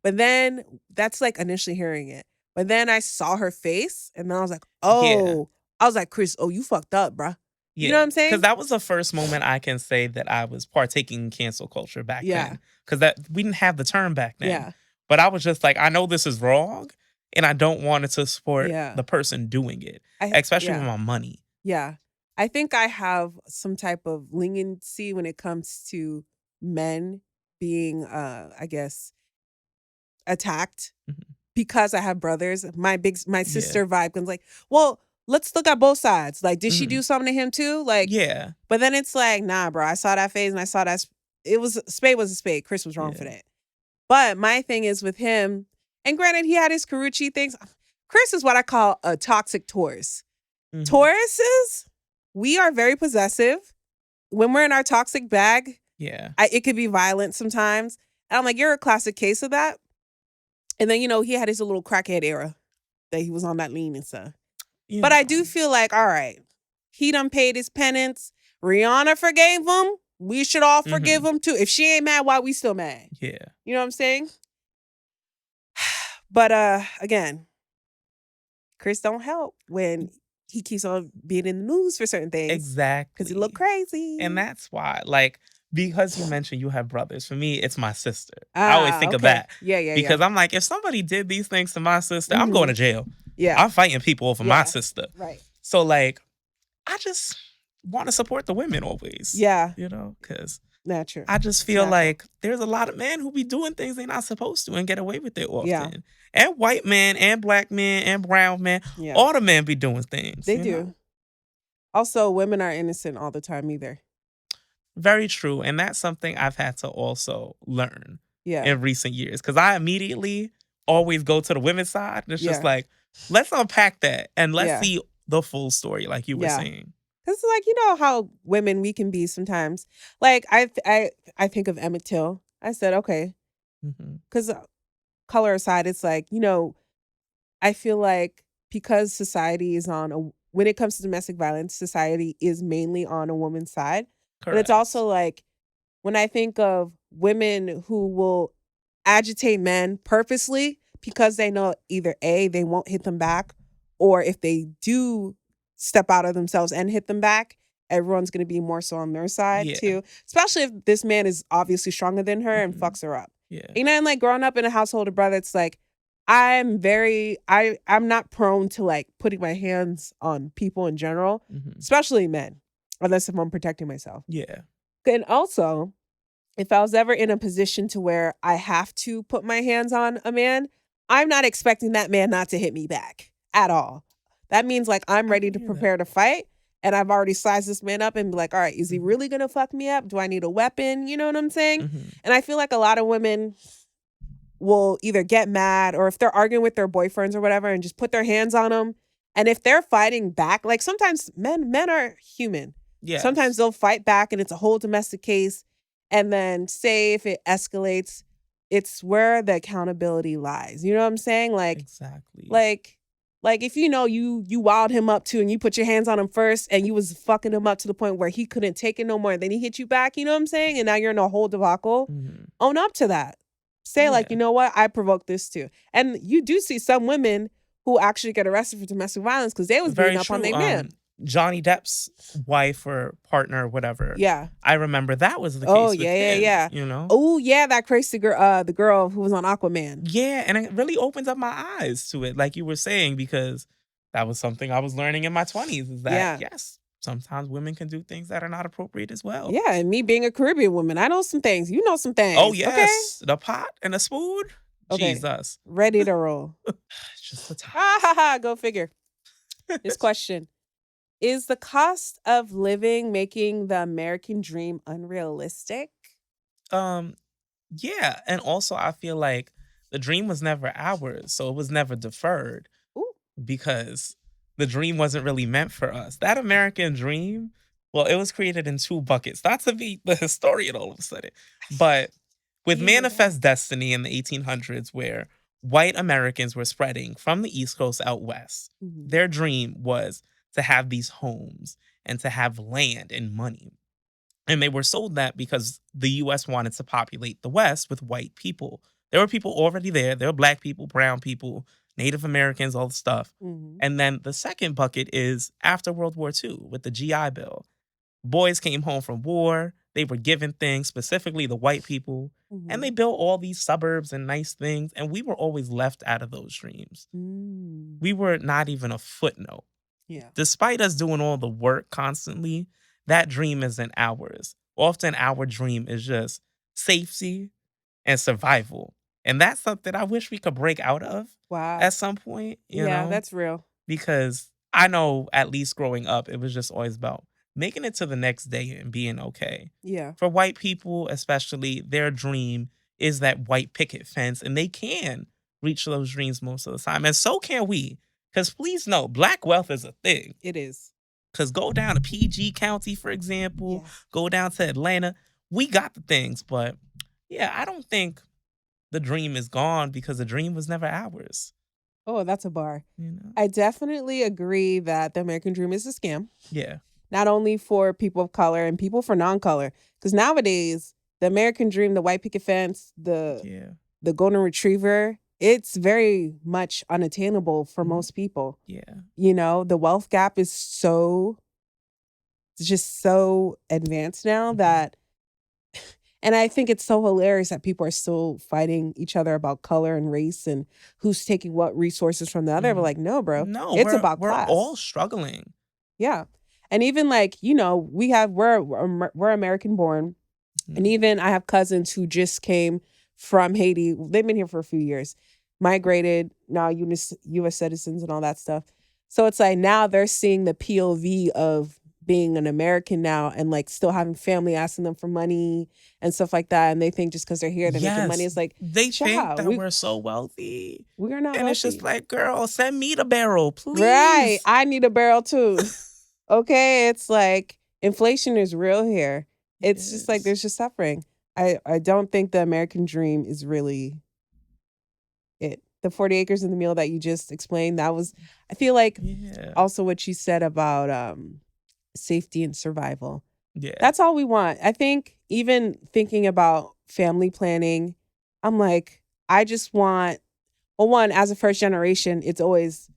but then that's like initially hearing it. But then I saw her face, and then I was like, oh, I was like, Chris, oh, you fucked up, bruh. Yeah. You know what I'm saying? Because that was the first moment I can say that I was partaking in cancel culture back then. Because we didn't have the term back then. Yeah. But I was just like, I know this is wrong, and I don't want it to support the person doing it, especially with my money. Yeah. I think I have some type of leniency when it comes to men being, I guess, attacked because I have brothers. My sister vibe comes like, well, let's look at both sides. Like, did she do something to him too? Like, but then it's like, nah, bro. I saw that phase and I saw that spade was a spade. Chris was wrong for that. But my thing is with him, and granted, he had his Karuchi things. Chris is what I call a toxic Taurus. Tauruses, we are very possessive. when we're in our toxic bag, Yeah. it could be violent sometimes. And I'm like, you're a classic case of that. And then, he had his little crackhead era that he was on that lean and stuff. But I do feel like, all right, he done paid his penance. Rihanna forgave him. We should all forgive him too. If she ain't mad, why we still mad? Yeah. You know what I'm saying? But again, Chris don't help when he keeps on being in the news for certain things. Exactly. Because he look crazy. And that's why, like, because you mentioned you have brothers, for me, it's my sister. I always think of that. Yeah. Because I'm like, if somebody did these things to my sister, I'm going to jail. Yeah. I'm fighting people over my sister. Right. So, like, I just want to support the women always. Yeah. Because natural. I just feel like there's a lot of men who be doing things they're not supposed to and get away with it often. Yeah. And white men and black men and brown men. Yeah. All the men be doing things. They do. Know? Also, women are innocent all the time either. Very true. And that's something I've had to also learn in recent years. Because I immediately always go to the women's side. And it's just like, let's unpack that and let's see the full story, like you were saying. Because, like, you know how women we can be sometimes. Like, I think of Emmett Till. I said, okay. Because color aside, it's like, I feel like because society is when it comes to domestic violence, society is mainly on a woman's side. Correct. But it's also like, when I think of women who will agitate men purposely because they know either A, they won't hit them back, or if they do step out of themselves and hit them back, everyone's going to be more so on their side too. Especially if this man is obviously stronger than her and fucks her up. Yeah. And like growing up in a household of brothers, it's like, I'm not prone to like putting my hands on people in general, especially men, unless if I'm protecting myself. Yeah. And also, if I was ever in a position to where I have to put my hands on a man, I'm not expecting that man not to hit me back at all. That means like I'm ready to prepare to fight, and I've already sized this man up and be like, all right, is he really going to fuck me up? Do I need a weapon? You know what I'm saying? And I feel like a lot of women will either get mad or if they're arguing with their boyfriends or whatever and just put their hands on them. And if they're fighting back, like sometimes men are human. Yeah. Sometimes they'll fight back and it's a whole domestic case. And then say if it escalates, it's where the accountability lies. You know what I'm saying? Like, exactly. Like if you wowed him up too and you put your hands on him first and you was fucking him up to the point where he couldn't take it no more and then he hit you back, you know what I'm saying? And now you're in a whole debacle. Own up to that. Say like, you know what? I provoked this too. And you do see some women who actually get arrested for domestic violence because they was beating up on their man. Johnny Depp's wife or partner or whatever. Yeah. I remember that was the case with him, yeah. You know? Oh, yeah, that crazy girl, the girl who was on Aquaman. Yeah, and it really opens up my eyes to it, like you were saying, because that was something I was learning in my 20s, is that, yes, sometimes women can do things that are not appropriate as well. Yeah, and me being a Caribbean woman, I know some things. You know some things. Oh, yes. Okay? The pot and the spoon. Okay. Jesus. Ready to roll. Just the time. Go figure. This question. Is the cost of living making the American dream unrealistic? Yeah. And also I feel like the dream was never ours, so it was never deferred. Ooh. Because the dream wasn't really meant for us. That American dream, well, it was created in two buckets. Not to be the historian all of a sudden, but with Manifest Destiny in the 1800s, where white Americans were spreading from the East Coast out west, their dream was to have these homes and to have land and money. And they were sold that because the U.S. wanted to populate the West with white people. There were people already there. There were black people, brown people, Native Americans, all the stuff. And then the second bucket is after World War II with the GI Bill. Boys came home from war. They were given things, specifically the white people. And they built all these suburbs and nice things. And we were always left out of those dreams. We were not even a footnote. Yeah. Despite us doing all the work constantly, that dream isn't ours. Often our dream is just safety and survival. And that's something I wish we could break out of at some point. You know? That's real. Because I know, at least growing up, it was just always about making it to the next day and being okay. Yeah. For white people, especially, their dream is that white picket fence, and they can reach those dreams most of the time. And so can we. Because please know, black wealth is a thing. It is. Because go down to PG County, for example, Yeah. go down to Atlanta. We got the things, but yeah, I don't think the dream is gone because the dream was never ours. Oh, that's a bar. You know? I definitely agree that the American dream is a scam. Yeah. Not only for people of color and people for non-color. Because nowadays, the American dream, the white picket fence, the golden retriever, it's very much unattainable for most people. Yeah. You know, the wealth gap is just so advanced now that, and I think it's so hilarious that people are still fighting each other about color and race and who's taking what resources from the other. But like, no, bro, No, it's about we're class. all struggling. Yeah. And even like, you know, we're American born. And even I have cousins who just came from Haiti. They've been here for a few years, migrated, now U.S. citizens and all that stuff. So it's like now they're seeing the POV of being an American now and like still having family asking them for money and stuff like that. And they think just because they're here, they're making money. It's like, they think that we're so wealthy. We are not and wealthy. It's just like, girl, send me the barrel, please. Right. I need a barrel too. Okay. It's like inflation is real here. It's just like there's just suffering. I don't think the American dream is really it. The 40 acres and the meal that you just explained, that was, I feel like also what you said about safety and survival. Yeah. That's all we want. I think even thinking about family planning, I'm like, I just want, well, one, as a first generation, it's always,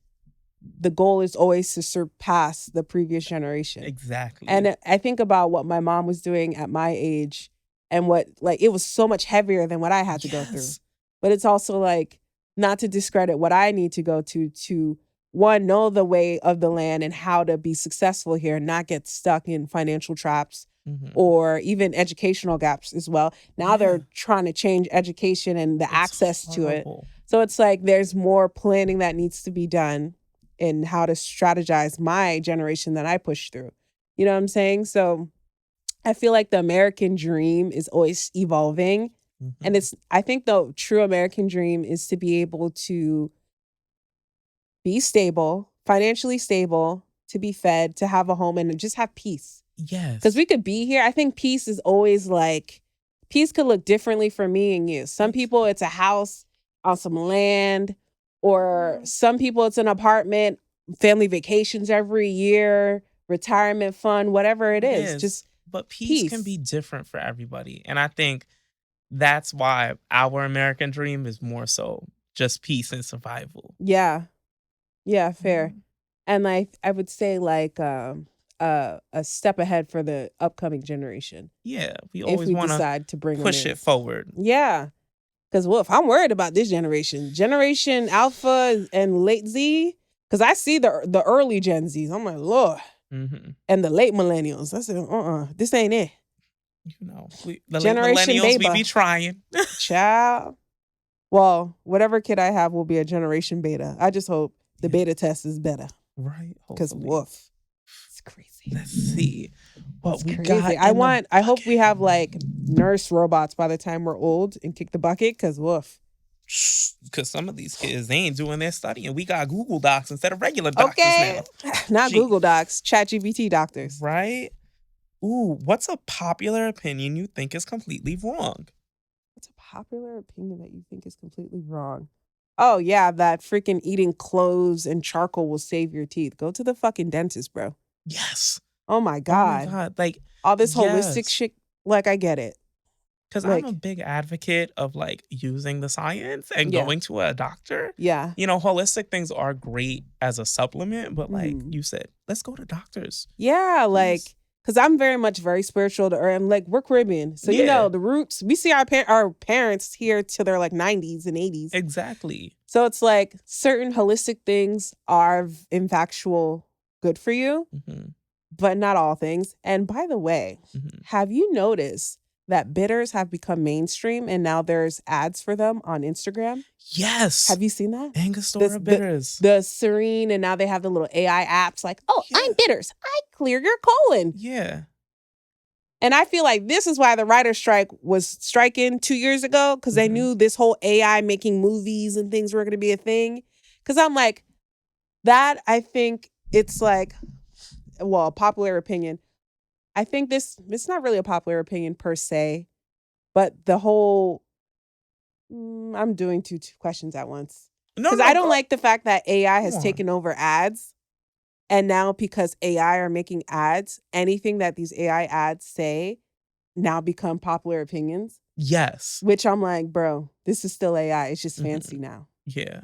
the goal is always to surpass the previous generation. Exactly. And I think about what my mom was doing at my age and what, like, it was so much heavier than what I had to go through. But it's also like, not to discredit what I need to go to one, know the way of the land and how to be successful here and not get stuck in financial traps or even educational gaps as well. Now they're trying to change education and the access to it. So it's like there's more planning that needs to be done in how to strategize my generation that I push through. You know what I'm saying? So I feel like the American dream is always evolving. And I think the true American dream is to be able to be stable, financially stable, to be fed, to have a home and just have peace. Yes. Because we could be here. I think peace is always like, peace could look differently for me and you. Some people, it's a house on some land, or some people, it's an apartment, family vacations every year, retirement fund, whatever it is. Just but peace can be different for everybody. And I think that's why our American dream is more so just peace and survival. Yeah. Yeah, fair. And like I would say like a step ahead for the upcoming generation. Yeah. We always want to decide to bring push it forward. Yeah. Because if I'm worried about this Generation Alpha and late Z, because I see the early Gen Zs, I'm like, Lord. And the late millennials, I said, this ain't it. You know, the Generation late millennials, we be trying. Child. Well, whatever kid I have will be a Generation Beta. I just hope the beta test is better. Right. Because woof. It's crazy. Let's see what we crazy. got. I hope we have like nurse robots by the time we're old and kick the bucket, because woof. Because some of these kids, they ain't doing their studying. We got Google Docs instead of regular doctors now. Not Google Docs, ChatGPT doctors. Right? Ooh, what's a popular opinion you think is completely wrong? What's a popular opinion that you think is completely wrong? Oh, yeah, that freaking eating cloves and charcoal will save your teeth. Go to the fucking dentist, bro. Yes. Oh, my God. Oh, my God. Like, all this holistic shit, like, I get it. Because I'm a big advocate of, like, using the science and going to a doctor. Yeah. You know, holistic things are great as a supplement, but, like you said, let's go to doctors. Yeah, like... Because I'm very spiritual, and like we're Caribbean. So, you know, the roots, we see our parents here till they're like 90s and 80s. Exactly. So it's like certain holistic things are in factual good for you, but not all things. And by the way, have you noticed that bitters have become mainstream and now there's ads for them on Instagram? Yes. Have you seen that? Angostura bitters. The Serene, and now they have the little AI apps like, I'm bitters. I clear your colon. Yeah. And I feel like this is why the writer's strike was striking 2 years ago, because they knew this whole AI making movies and things were going to be a thing. Because I'm like, that, I think it's like, well, popular opinion. I think it's not really a popular opinion per se, but the whole I'm doing two questions at once. No, Because no, I don't go like the fact that AI has on. taken over ads. And now because AI are making ads, anything that these AI ads say now become popular opinions. Yes. Which I'm like, bro, this is still AI. It's just fancy now. Yeah.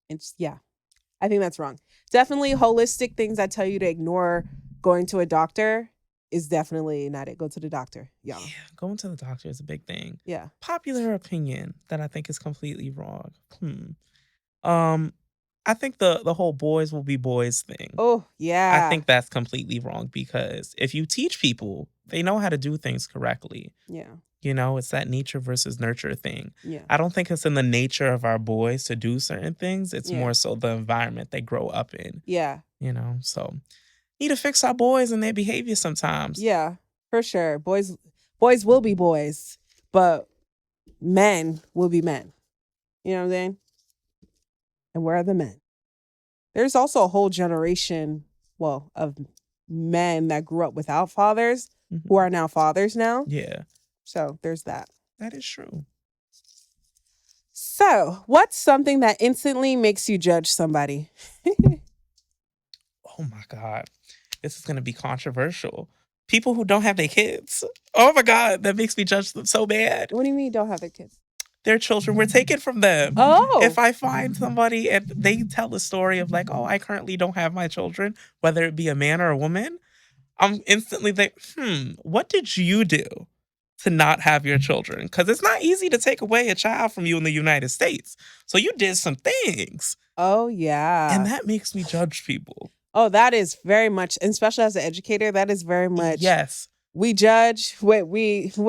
It's I think that's wrong. Definitely holistic things that tell you to ignore going to a doctor is definitely not it. Go to the doctor, y'all. Yeah, going to the doctor is a big thing. Yeah. Popular opinion that I think is completely wrong. I think the whole boys will be boys thing. Oh, yeah. I think that's completely wrong because if you teach people, they know how to do things correctly. Yeah. You know, it's that nature versus nurture thing. Yeah. I don't think it's in the nature of our boys to do certain things. It's more so the environment they grow up in. Yeah. You know, so need to fix our boys and their behavior sometimes. Yeah, for sure. Boys will be boys, but men will be men. You know what I'm saying? And where are the men? There's also a whole generation, well, of men that grew up without fathers who are now fathers now. Yeah. So there's that. That is true. So, what's something that instantly makes you judge somebody? Oh my God. This is going to be controversial. People who don't have their kids. Oh my God. That makes me judge them so bad. What do you mean don't have their kids? Their children were taken from them. Oh. If I find somebody and they tell a story of like, oh, I currently don't have my children, whether it be a man or a woman, I'm instantly like, what did you do to not have your children? Because it's not easy to take away a child from you in the United States. So you did some things. Oh, yeah. And that makes me judge people. Oh, that is very much, especially as an educator, that is very much. Yes. We judge. What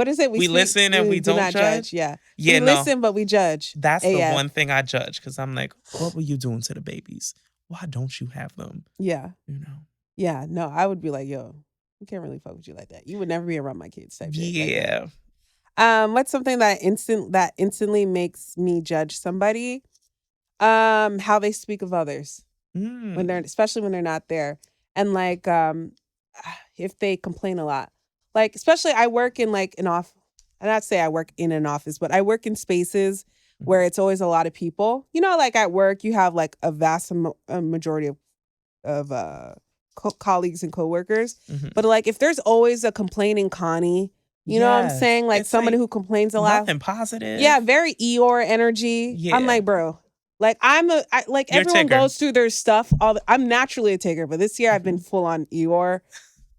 is it? We listen and we don't judge. Yeah. Yeah, we listen, but we judge. That's the one thing I judge because I'm like, what were you doing to the babies? Why don't you have them? Yeah. You know? Yeah. No, I would be like, yo, we can't really fuck with you like that. You would never be around my kids type shit. Yeah. Like what's something that instantly makes me judge somebody? How they speak of others when especially when they're not there, and like if they complain a lot. Like, especially I work in like an office. I not say I work in an office, but I work in spaces where it's always a lot of people. You know, like at work, you have like a vast majority of colleagues and coworkers. But like, if there's always a complaining Connie, you know what I'm saying? Like somebody who complains a lot. Nothing positive. Yeah, very Eeyore energy. Yeah. I'm like, bro. Like like You're everyone Tigger. goes through their stuff. I'm naturally a Tigger, but this year I've been full on Eeyore,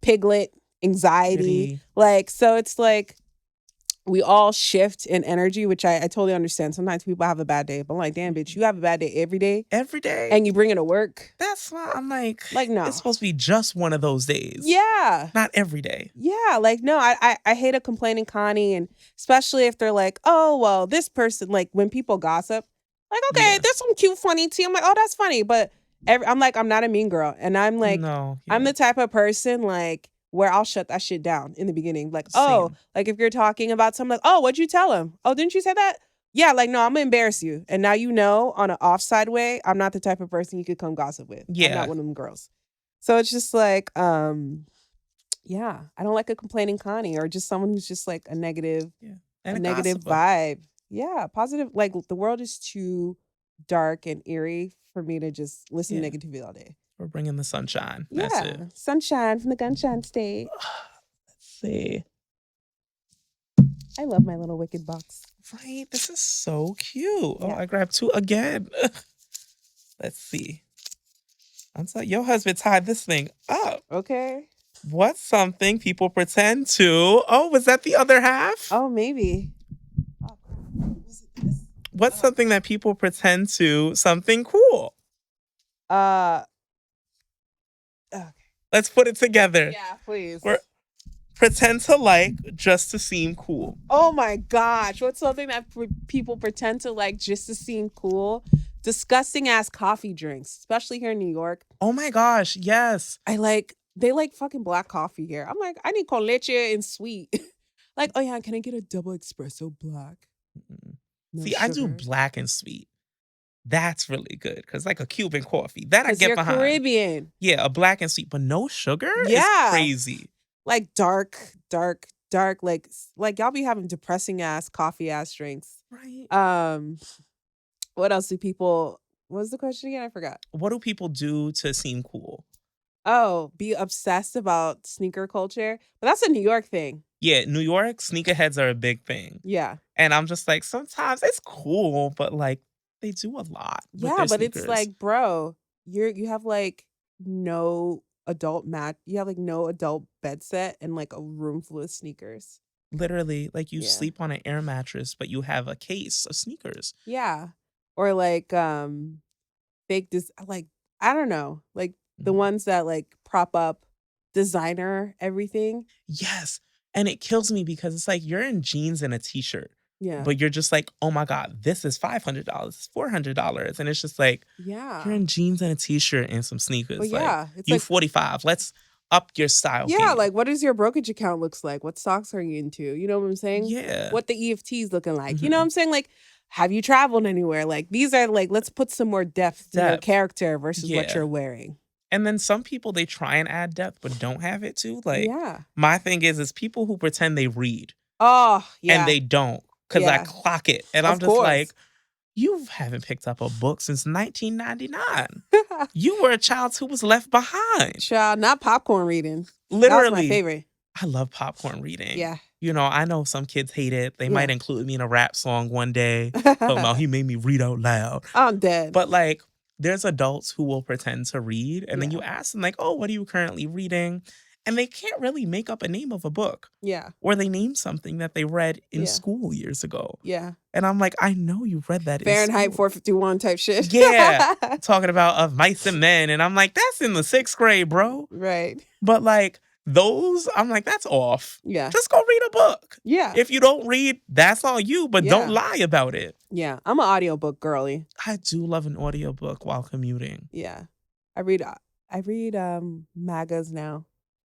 Piglet, anxiety. Like, so it's like we all shift in energy, which I totally understand. Sometimes people have a bad day, but I'm like, damn, bitch, you have a bad day every day. Every day. And you bring it to work. That's why I'm like, no. It's supposed to be just one of those days. Yeah. Not every day. Yeah. Like, no, I hate a complaining Connie. And especially if they're like, oh, well, this person, like when people gossip, like, okay, there's some cute, funny tea. I'm like, oh, that's funny. But I'm like, I'm not a mean girl. And I'm like, I'm the type of person like where I'll shut that shit down in the beginning. Like, oh, like if you're talking about something like, oh, what'd you tell him? Oh, didn't you say that? Yeah, like, no, I'm gonna embarrass you. And now you know on an offside way, I'm not the type of person you could come gossip with. Yeah. I'm not one of them girls. So it's just like, yeah, I don't like a complaining Connie or just someone who's just like a negative, a negative vibe. Yeah, positive. Like the world is too dark and eerie for me to just listen to negativity all day. We're bringing the sunshine. Yeah, that's it. Sunshine from the Gunshine State. Let's see. I love my little Wicked box. Right, this is so cute. Yeah. Oh, I grabbed two again. Let's see. Until your husband tied this thing up. Okay. What's something people pretend to? Oh, was that the other half? Oh, maybe. What's something that people pretend to something cool? Okay. Let's put it together. Yeah, please. Pretend to like just to seem cool. Oh my gosh. What's something that people pretend to like just to seem cool? Disgusting ass coffee drinks, especially here in New York. Oh my gosh, yes. They like fucking black coffee here. I'm like, I need con leche and sweet. Like, oh yeah, can I get a double espresso black? No See, sugar. I do black and sweet. That's really good because like a Cuban coffee that I Because get you're behind. Caribbean. Yeah, a black and sweet, but no sugar is Yeah. crazy. Like dark, like y'all be having depressing ass coffee ass drinks. Right. What else do people? What was the question again? I forgot. What do people do to seem cool? Oh, be obsessed about sneaker culture, but that's a New York thing. Yeah, New York sneakerheads are a big thing. Yeah, and I'm just like sometimes it's cool, but like they do a lot with yeah, their but sneakers. it's like, bro, you have like no adult mat. You have like no adult bed set and like a room full of sneakers. Literally, like you Yeah. sleep on an air mattress, but you have a case of sneakers. Yeah, or like fake like I don't know, like the ones that like prop up designer everything. Yes. And it kills me because it's like you're in jeans and a t-shirt. Yeah. But you're just like, oh my God, this is $500, $400. And it's just like, Yeah. you're in jeans and a t-shirt and some sneakers. But like, yeah, it's you like 45. Let's up your style. Yeah, game. like what does your brokerage account looks like? What stocks are you into? You know what I'm saying? Yeah. What the EFT's looking like. You know what I'm saying? Like, have you traveled anywhere? Like these are like, let's put some more depth to your character versus what you're wearing. And then some people, they try and add depth, but don't have it too. Like, Yeah. my thing is people who pretend they read. Oh, yeah. And they don't. Because I clock it. And I'm just like, you haven't picked up a book since 1999. You were a child who was left behind. Child, not popcorn reading. Literally. That was my favorite. I love popcorn reading. Yeah. You know, I know some kids hate it. They might include me in a rap song one day. Talking about he made me read out loud. I'm dead. But like, there's adults who will pretend to read. And then you ask them like, oh, what are you currently reading? And they can't really make up a name of a book. Yeah. Or they name something that they read in school years ago. Yeah. And I'm like, I know you read that Fahrenheit in school. 451 type shit. Yeah. Talking about Of Mice and Men. And I'm like, that's in the 6th grade, bro. Right. But like, those, I'm like, that's off. Yeah. Just go read a book. Yeah. If you don't read, that's on you, but don't lie about it. Yeah. I'm an audiobook girly. I do love an audiobook while commuting. Yeah. I read magas now.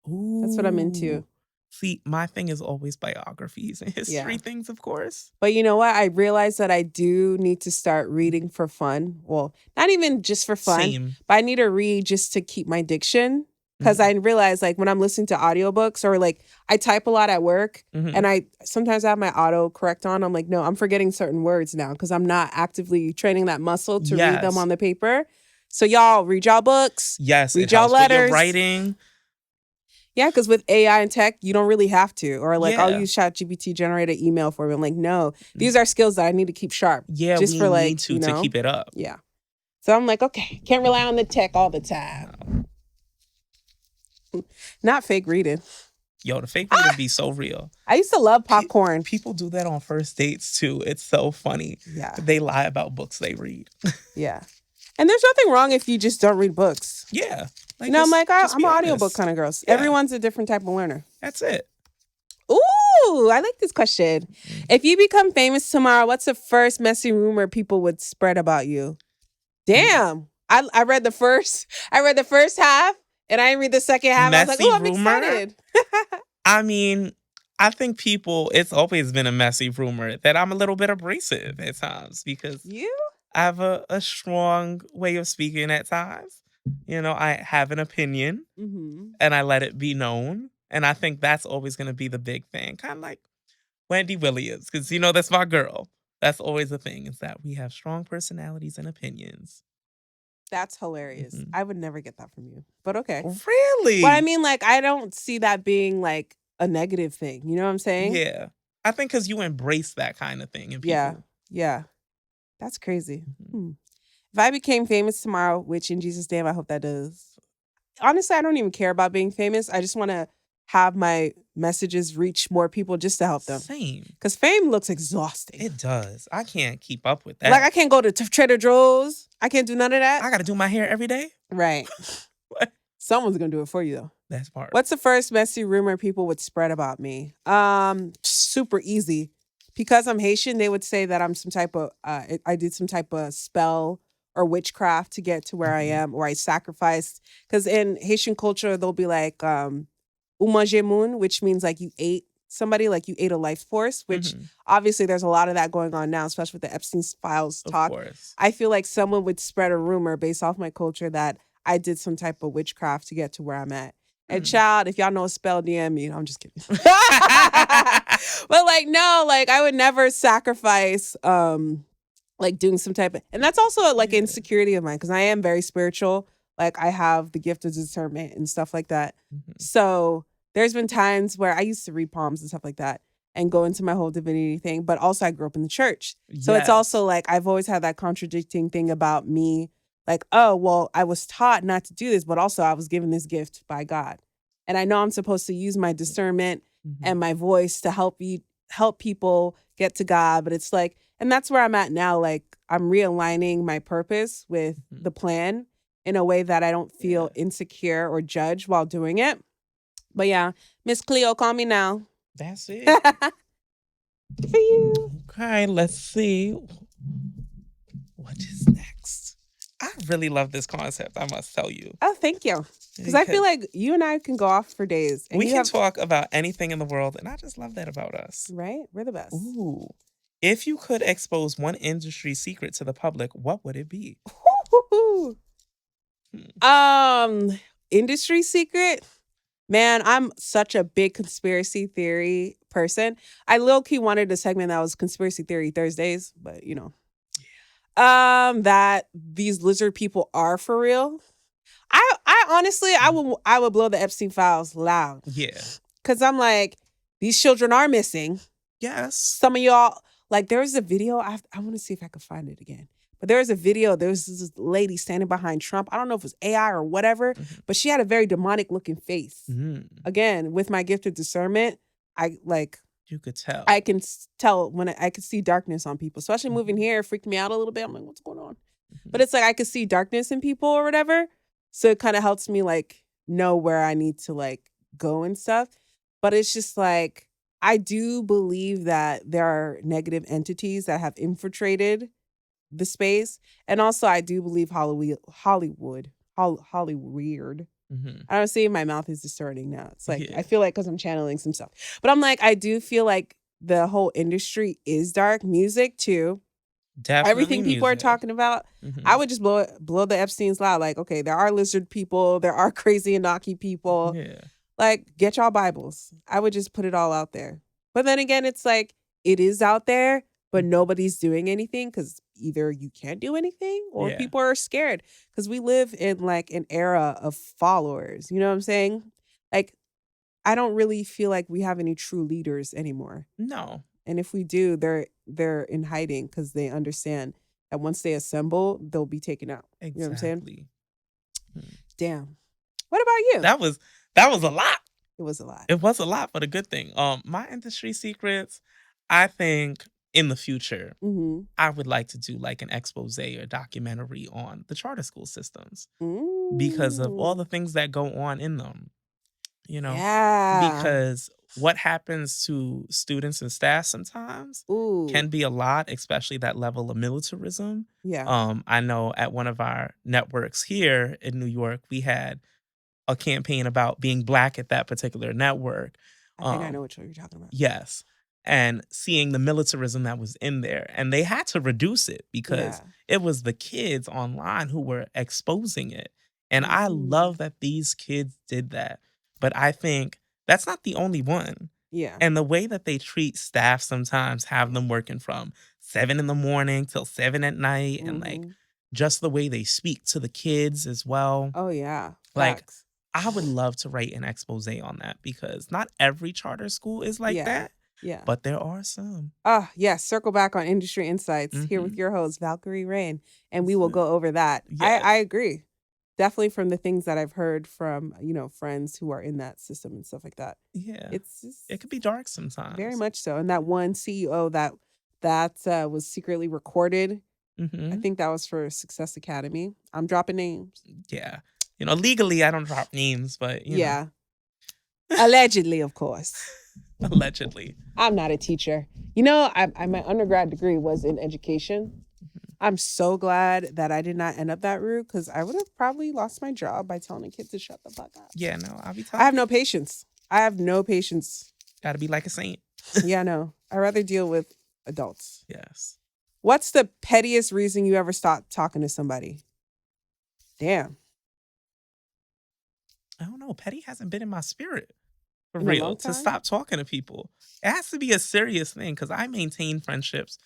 Ooh. That's what I'm into. See, my thing is always biographies and history things, of course. But you know what? I realized that I do need to start reading for fun. Well, not even just for fun, Same. but I need to read just to keep my diction. Because I realize like when I'm listening to audiobooks or like I type a lot at work and I sometimes have my auto correct on. I'm like, no, I'm forgetting certain words now because I'm not actively training that muscle to read them on the paper. So y'all read y'all books. Yes. Read y'all letters. Writing. Yeah, because with AI and tech, you don't really have to. Or like, I'll use ChatGPT generate an email for me. I'm like, no, these are skills that I need to keep sharp. Yeah, just we for like, need to, you know? to keep it up. Yeah. So I'm like, okay, can't rely on the tech all the time. Not fake reading. Yo, the fake reading be so real. I used to love popcorn. People do that on first dates too. It's so funny. Yeah. They lie about books they read. Yeah. And there's nothing wrong if you just don't read books. Yeah. Like, you know, I'm like, I'm an audiobook kind of girl. Yeah. Everyone's a different type of learner. That's it. Ooh, I like this question. If you become famous tomorrow, what's the first messy rumor people would spread about you? Damn. I read the first half and I didn't read the second half. Messy I was like, oh, I'm rumor? excited. I mean, I think it's always been a messy rumor that I'm a little bit abrasive at times because I have a strong way of speaking at times. You know, I have an opinion and I let it be known. And I think that's always going to be the big thing. Kind of like Wendy Williams, because, you know, that's my girl. That's always the thing, is that we have strong personalities and opinions. That's hilarious. I would never get that from you. But okay. Really? But I mean, like, I don't see that being like a negative thing. You know what I'm saying? Yeah. I think because you embrace that kind of thing in people. Yeah. Yeah. That's crazy. If I became famous tomorrow, which in Jesus' name, I hope that does. Honestly, I don't even care about being famous. I just want to have my messages reach more people just to help them. Same. Because fame looks exhausting. It does. I can't keep up with that. Like, I can't go to Trader Joe's. I can't do none of that. I got to do my hair every day? Right. Someone's going to do it for you, though. That's part. What's the first messy rumor people would spread about me? Super easy. Because I'm Haitian, they would say that I'm some type of, I did some type of spell or witchcraft to get to where I am, or I sacrificed. Because in Haitian culture, they'll be like, umajemun, which means like you ate somebody, like you ate a life force, which obviously there's a lot of that going on now, especially with the Epstein files talk. Of course. I feel like someone would spread a rumor based off my culture that I did some type of witchcraft to get to where I'm at. And child, if y'all know a spell, DM me. I'm just kidding. But like, no, like I would never sacrifice like doing some type of, and that's also like insecurity of mine because I am very spiritual. Like I have the gift of discernment and stuff like that. So there's been times where I used to read palms and stuff like that and go into my whole divinity thing. But also I grew up in the church. So it's also like I've always had that contradicting thing about me. Like, oh, well, I was taught not to do this, but also I was given this gift by God. And I know I'm supposed to use my discernment and my voice to help people get to God. But it's like, and that's where I'm at now. Like I'm realigning my purpose with the plan in a way that I don't feel insecure or judged while doing it. But yeah, Miss Cleo, call me now. That's it. For you. Okay, let's see. What is next? I really love this concept, I must tell you. Oh, thank you. Because I feel like you and I can go off for days. And we can talk about anything in the world, and I just love that about us. Right? We're the best. Ooh. If you could expose one industry secret to the public, what would it be? Industry secret? Man, I'm such a big conspiracy theory person. I low-key wanted a segment that was Conspiracy Theory Thursdays, but you know. That these lizard people are for real. I honestly, I would blow the Epstein files loud. Yeah. Cause I'm like, these children are missing. Yes. Some of y'all, like there was a video, I want to see if I can find it again. But there was a video, there was this lady standing behind Trump. I don't know if it was AI or whatever, but she had a very demonic looking face. Again, with my gift of discernment, you could tell. I can tell when I could see darkness on people, especially moving here, it freaked me out a little bit. I'm like, what's going on? But it's like I could see darkness in people or whatever. So it kind of helps me like know where I need to like go and stuff. But it's just like, I do believe that there are negative entities that have infiltrated the space. And also I do believe Hollywood. I don't see my mouth is distorting now. It's like, I feel like because I'm channeling some stuff. But I'm like, I do feel like the whole industry is dark. Music too. Definitely everything people are talking about. I would just blow the Epstein's loud. Like, okay, there are lizard people. There are crazy Anaki people. Yeah. Like, get y'all Bibles. I would just put it all out there. But then again, it's like, it is out there, but nobody's doing anything because either you can't do anything or people are scared because we live in like an era of followers. You know what I'm saying? Like, I don't really feel like we have any true leaders anymore. No. And if we do, they're in hiding because they understand that once they assemble, they'll be taken out. Exactly. You know what I'm saying? Damn. What about you? That was a lot. It was a lot. It was a lot, but a good thing. My industry secrets, I think in the future, I would like to do like an expose or documentary on the charter school systems because of all the things that go on in them. You know, because what happens to students and staff sometimes can be a lot, especially that level of militarism. Yeah. I know at one of our networks here in New York, we had a campaign about being Black at that particular network. I think I know what you're talking about. Yes. And seeing the militarism that was in there. And they had to reduce it because it was the kids online who were exposing it. And I love that these kids did that. But I think that's not the only one. Yeah. And the way that they treat staff sometimes, have them working from 7 a.m. till 7 p.m. and like just the way they speak to the kids as well. Oh, yeah. Like, I would love to write an expose on that because not every charter school is like that. Yeah. But there are some. Yes. Circle back on Industry Insights here with your host, Valkyrie Rain. And we will go over that. Yes. I agree. Definitely from the things that I've heard from, friends who are in that system and stuff like that. Yeah. It could be dark sometimes. Very much so. And that one CEO that was secretly recorded, I think that was for Success Academy. I'm dropping names. Yeah. Legally I don't drop names, but yeah. Allegedly, of course. Allegedly. I'm not a teacher. My undergrad degree was in education. I'm so glad that I did not end up that route because I would have probably lost my job by telling a kid to shut the fuck up. Yeah, no, I'll be talking. I have no patience. I have no patience Gotta be like a saint. Yeah, no. I'd rather deal with adults. Yes. What's the pettiest reason you ever stopped talking to somebody? Damn. I don't know. Petty hasn't been in my spirit for In a long real to time? stop talking to people. It has to be a serious thing because I maintain friendships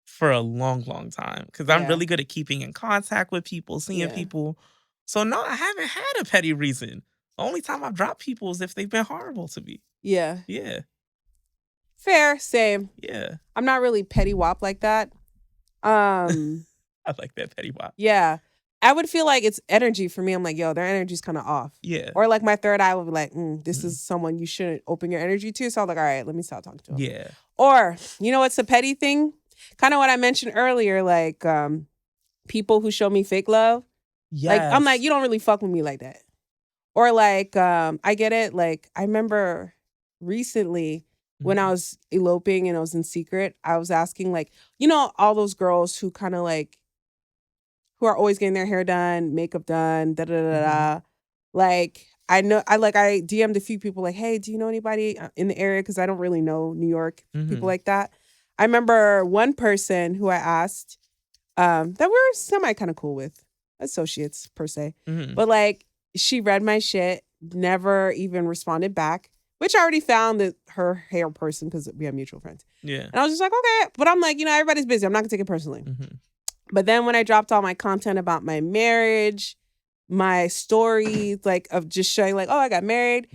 for a long, long time because I'm Yeah. really good at keeping in contact with people, seeing people. So no, I haven't had a petty reason. The only time I've dropped people is if they've been horrible to me. Yeah. Yeah. Fair. Same. Yeah. I'm not really petty wop like that. I like that petty wop. Yeah. I would feel like it's energy for me. I'm like, yo, their energy's kind of off. Yeah. Or like my third eye would be like, this is someone you shouldn't open your energy to. So I'm like, all right, let me stop talking to him. Yeah. Or, you know what's a petty thing? Kind of what I mentioned earlier, like people who show me fake love. Yes. Like, I'm like, you don't really fuck with me like that. Or like, I get it. Like, I remember recently when I was eloping and I was in secret, I was asking like, you know, all those girls who kind of like, who are always getting their hair done, makeup done, da-da-da-da. Like, I DM'd a few people like, hey, do you know anybody in the area? Because I don't really know New York people like that. I remember one person who I asked that we're semi kind of cool with, associates per se. But like, she read my shit, never even responded back, which I already found that her hair person because we have mutual friends. Yeah. And I was just like, okay. But I'm like, you know, everybody's busy. I'm not going to take it personally. But then when I dropped all my content about my marriage, my stories, like of just showing like, oh, I got married,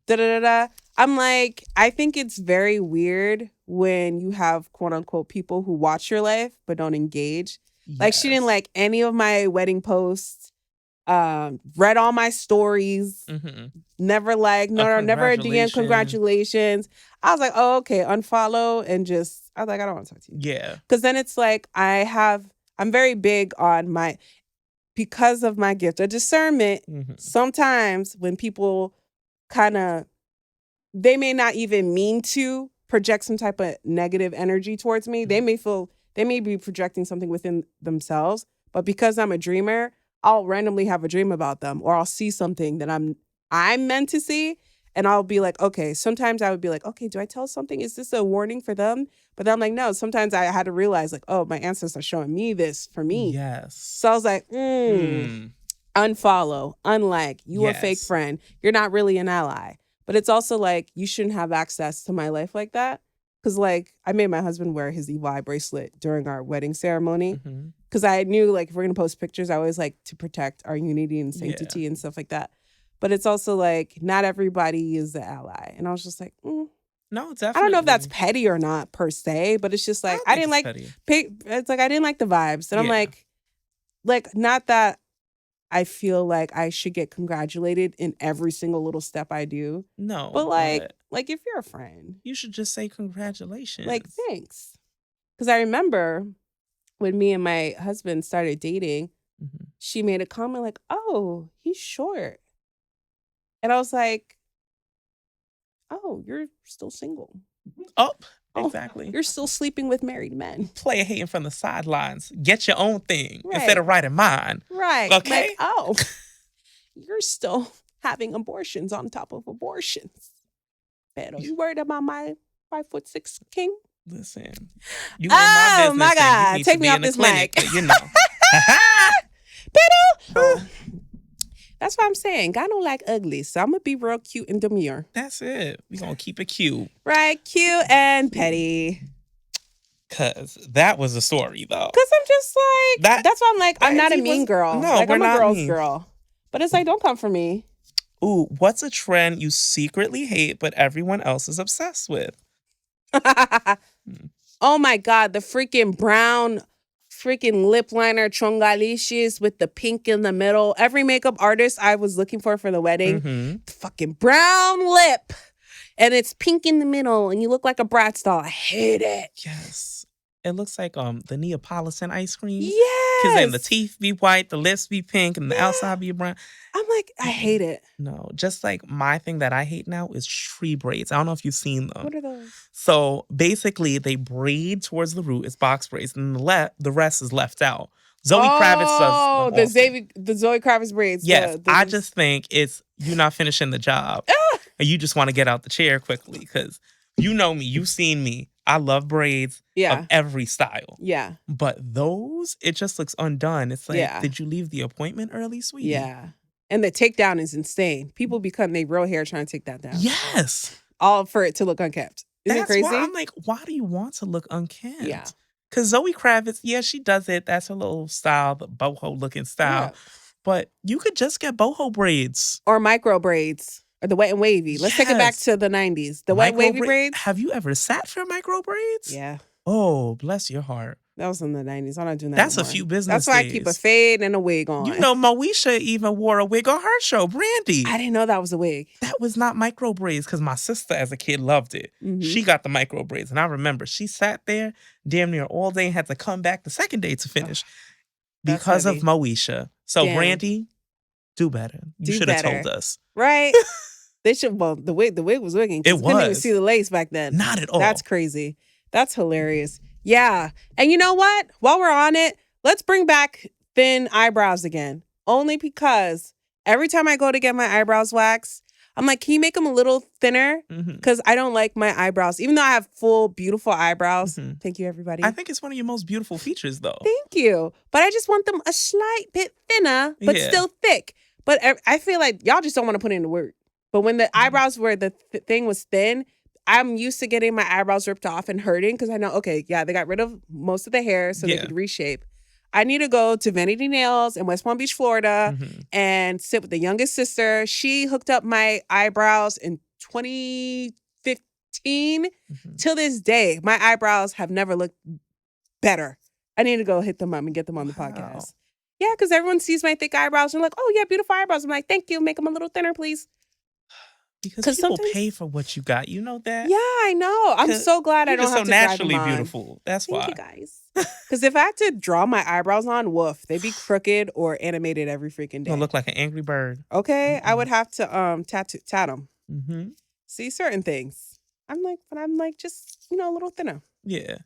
da-da-da-da. I'm like, I think it's very weird when you have quote unquote people who watch your life but don't engage. Yes. Like she didn't like any of my wedding posts, read all my stories, never like, never a DM, congratulations. I was like, oh, okay, unfollow and just, I was like, I don't want to talk to you. Yeah. Because then it's like, I'm very big on because of my gift of discernment, sometimes when people kind of, they may not even mean to project some type of negative energy towards me. They may be projecting something within themselves, but because I'm a dreamer, I'll randomly have a dream about them or I'll see something that I'm meant to see. And I'll be like, okay, sometimes I would be like, okay, do I tell something? Is this a warning for them? But then I'm like, no, sometimes I had to realize like, oh, my ancestors are showing me this for me. Yes. So I was like, unfollow, unlike, you a fake friend. You're not really an ally. But it's also like, you shouldn't have access to my life like that. Because like, I made my husband wear his evil eye bracelet during our wedding ceremony. Because I knew like, if we're going to post pictures, I always like to protect our unity and sanctity and stuff like that. But it's also like, not everybody is the ally. And I was just like, no, definitely. I don't know if that's petty or not per se, but it's just like, I didn't like, it's like, I didn't like the vibes. And I'm like, not that I feel like I should get congratulated in every single little step I do. No. But like if you're a friend, you should just say congratulations. Like, thanks. Because I remember when me and my husband started dating, she made a comment like, oh, he's short. And I was like, oh, you're still single. Oh, exactly. You're still sleeping with married men. Play a hating from the sidelines. Get your own thing instead of writing mine. Right. Okay. Like, oh, you're still having abortions on top of abortions. Pero you worried about my 5'6" king? Listen. You in my business. Oh my God. Take me off this clinic, mic. You know. Pero. That's what I'm saying. God don't like ugly, so I'm going to be real cute and demure. That's it. We're going to keep it cute. Right, cute and petty. Because that was a story, though. Because I'm just like, that's why I'm like, I'm not a mean girl. No, like, we're I'm not a girl's mean. girl. But it's like, don't come for me. Ooh, what's a trend you secretly hate, but everyone else is obsessed with? Oh, my God. The freaking brown lip liner chongalicious with the pink in the middle. Every makeup artist I was looking for the wedding, the fucking brown lip. And it's pink in the middle and you look like a Bratz doll. I hate it. Yes. It looks like the Neapolitan ice cream. Yes. Because then the teeth be white, the lips be pink, and the outside be brown. I'm like, I hate it. No, just like my thing that I hate now is tree braids. I don't know if you've seen them. What are those? So basically, they braid towards the root. It's box braids, and the rest is left out. Zoe Kravitz does the Zoe Kravitz braids. Yes, I just think it's you not finishing the job, and you just want to get out the chair quickly because You know me. You've seen me. I love braids of every style. Yeah. But those, it just looks undone. It's like, did you leave the appointment early, sweetie? Yeah. And the takedown is insane. People be cutting their real hair trying to take that down. Yes. All for it to look unkempt. Isn't it crazy? Why I'm like, why do you want to look unkempt? Yeah. Because Zoe Kravitz, yeah, she does it. That's her little style, the boho looking style. Yeah. But you could just get boho braids. Or micro braids. Or the wet and wavy. Let's take it back to the 90s. The wet and wavy braids. Have you ever sat for micro braids? Yeah. Oh, bless your heart. That was in the 90s. I'm not doing that That's anymore. A few business That's why days. I keep a fade and a wig on. You know, Moesha even wore a wig on her show, Brandy. I didn't know that was a wig. That was not micro braids because my sister as a kid loved it. Mm-hmm. She got the micro braids. And I remember she sat there damn near all day and had to come back the second day to finish because of Moesha. So, Brandy, do better. You should have told us. Right? They should. Well, the wig was wigging. It was. Couldn't even see the lace back then. Not at all. That's crazy. That's hilarious. Yeah. And you know what? While we're on it, let's bring back thin eyebrows again. Only because every time I go to get my eyebrows waxed, I'm like, can you make them a little thinner? Because I don't like my eyebrows. Even though I have full, beautiful eyebrows. Mm-hmm. Thank you, everybody. I think it's one of your most beautiful features, though. Thank you. But I just want them a slight bit thinner, but still thick. But I feel like y'all just don't want to put in the work. But when the eyebrows were, the thing was thin, I'm used to getting my eyebrows ripped off and hurting because I know, okay, yeah, they got rid of most of the hair so they could reshape. I need to go to Vanity Nails in West Palm Beach, Florida, and sit with the youngest sister. She hooked up my eyebrows in 2015. Till this day, my eyebrows have never looked better. I need to go hit them up and get them on the podcast. Yeah, because everyone sees my thick eyebrows and they're like, oh, yeah, beautiful eyebrows. I'm like, thank you. Make them a little thinner, please. Because people pay for what you got. You know that? Yeah, I know. I'm so glad I don't have to drive them on. You're so naturally beautiful. That's why. Thank you, guys. Because if I had to draw my eyebrows on, woof, they'd be crooked or animated every freaking day. You'll look like an angry bird. Okay? I would have to tat them. See, certain things. I'm like, just, a little thinner. Yeah.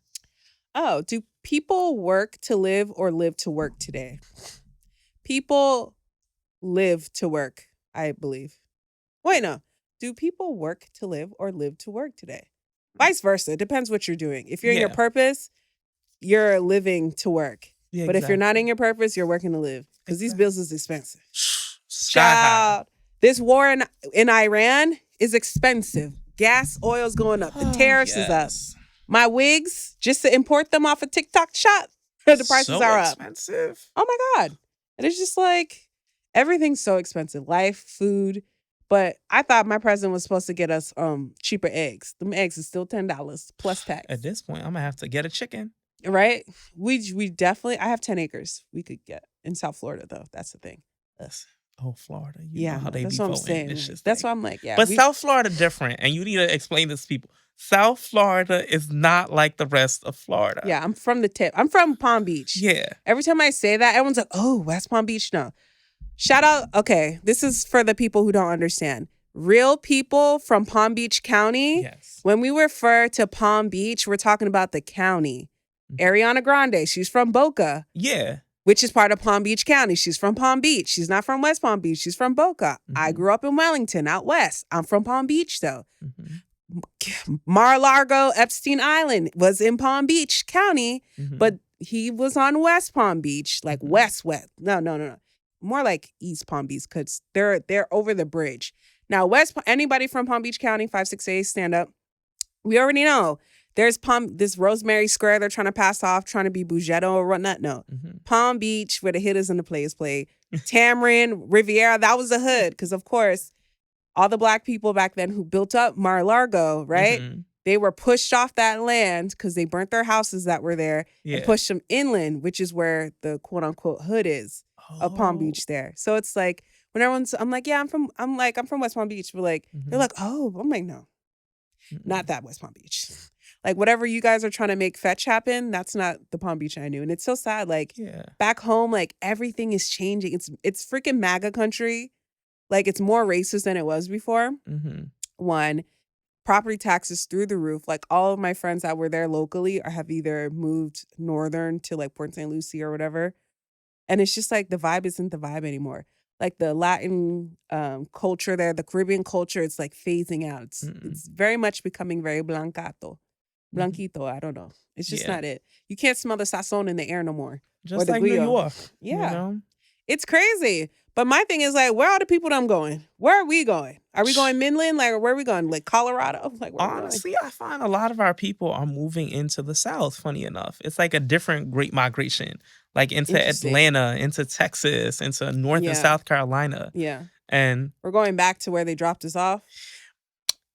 Oh, do people work to live or live to work today? People live to work, I believe. Wait, no. Do people work to live or live to work today? Vice versa. It depends what you're doing. If you're in your purpose, you're living to work. Yeah, but if you're not in your purpose, you're working to live. Because these bills is expensive. Child, this war in Iran is expensive. Gas, oil's going up. The tariffs is up. My wigs, just to import them off a TikTok shop, the prices are up. Expensive. Oh my God. And it's just like, everything's so expensive. Life, food. But I thought my president was supposed to get us cheaper eggs. Them eggs is still $10 plus tax. At this point, I'm going to have to get a chicken. Right? We definitely, I have 10 acres we could get in South Florida, though. That's the thing. Florida. You know how they that's be what I'm saying. That's why I'm like, yeah. But South Florida different, and you need to explain this to people. South Florida is not like the rest of Florida. Yeah, I'm from the tip. I'm from Palm Beach. Yeah. Every time I say that, everyone's like, oh, West Palm Beach. No. Shout out. Okay, this is for the people who don't understand. Real people from Palm Beach County. Yes. When we refer to Palm Beach, we're talking about the county. Ariana Grande, she's from Boca. Yeah. Which is part of Palm Beach County. She's from Palm Beach. She's not from West Palm Beach. She's from Boca. I grew up in Wellington, out west. I'm from Palm Beach, though. Mar-a-Lago, Epstein Island was in Palm Beach County, but he was on West Palm Beach, like west. No. More like East Palm Beach because they're over the bridge. Now, anybody from Palm Beach County, 568, stand up. We already know there's this Rosemary Square they're trying to pass off, trying to be Bougetto or whatnot. No. Palm Beach, where the hitters and the players play. Tamarind, Riviera, that was the hood because, of course, all the Black people back then who built up Mar-a-Lago, right? They were pushed off that land because they burnt their houses that were there and pushed them inland, which is where the quote-unquote hood is. Of Palm Beach there. So it's like when I'm like, yeah, I'm from West Palm Beach. But like, they're like, oh, I'm like, no, not that West Palm Beach. Like whatever you guys are trying to make fetch happen, that's not the Palm Beach I knew. And it's so sad. Like back home, like everything is changing. It's freaking MAGA country. Like it's more racist than it was before. One, property taxes through the roof. Like all of my friends that were there locally have either moved northern to like Port St. Lucie or whatever. And it's just like the vibe isn't the vibe anymore. like the Latin culture there, the Caribbean culture, it's like phasing out. It's very much becoming very blanquito. I don't know. It's just not it. You can't smell the sazon in the air no more. Just like New York. Yeah. You know? It's crazy. But my thing is like, where are the people that I'm going? Where are we going? Are we going Midland? Like, where are we going? Like Colorado? Like, where honestly, I find a lot of our people are moving into the South, funny enough. It's like a different great migration. Like into Atlanta, into Texas, into North and South Carolina. Yeah. And we're going back to where they dropped us off.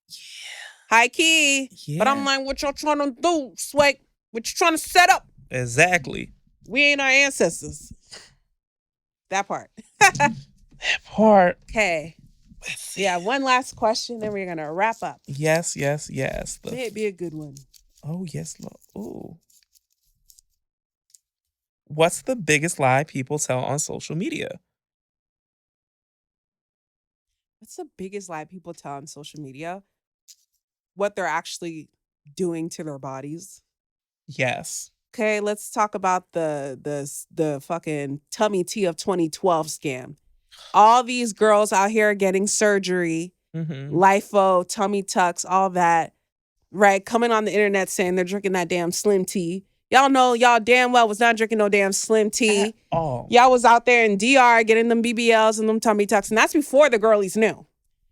Yeah. High key. Yeah. But I'm like, what y'all trying to do, Swag? What you trying to set up? Exactly. We ain't our ancestors. That part. That part. Okay. Yeah, one last question, then we're going to wrap up. Yes. May it be a good one. Oh, yes, Lord. Ooh. What's the biggest lie people tell on social media? What's the biggest lie people tell on social media? What they're actually doing to their bodies. Yes. Okay, let's talk about the fucking tummy tea of 2012 scam. All these girls out here getting surgery, lipo, tummy tucks, all that, right? Coming on the internet saying they're drinking that damn slim tea. Y'all know y'all damn well was not drinking no damn slim tea. Oh. Y'all was out there in DR getting them BBLs and them tummy tucks, and that's before the girlies knew.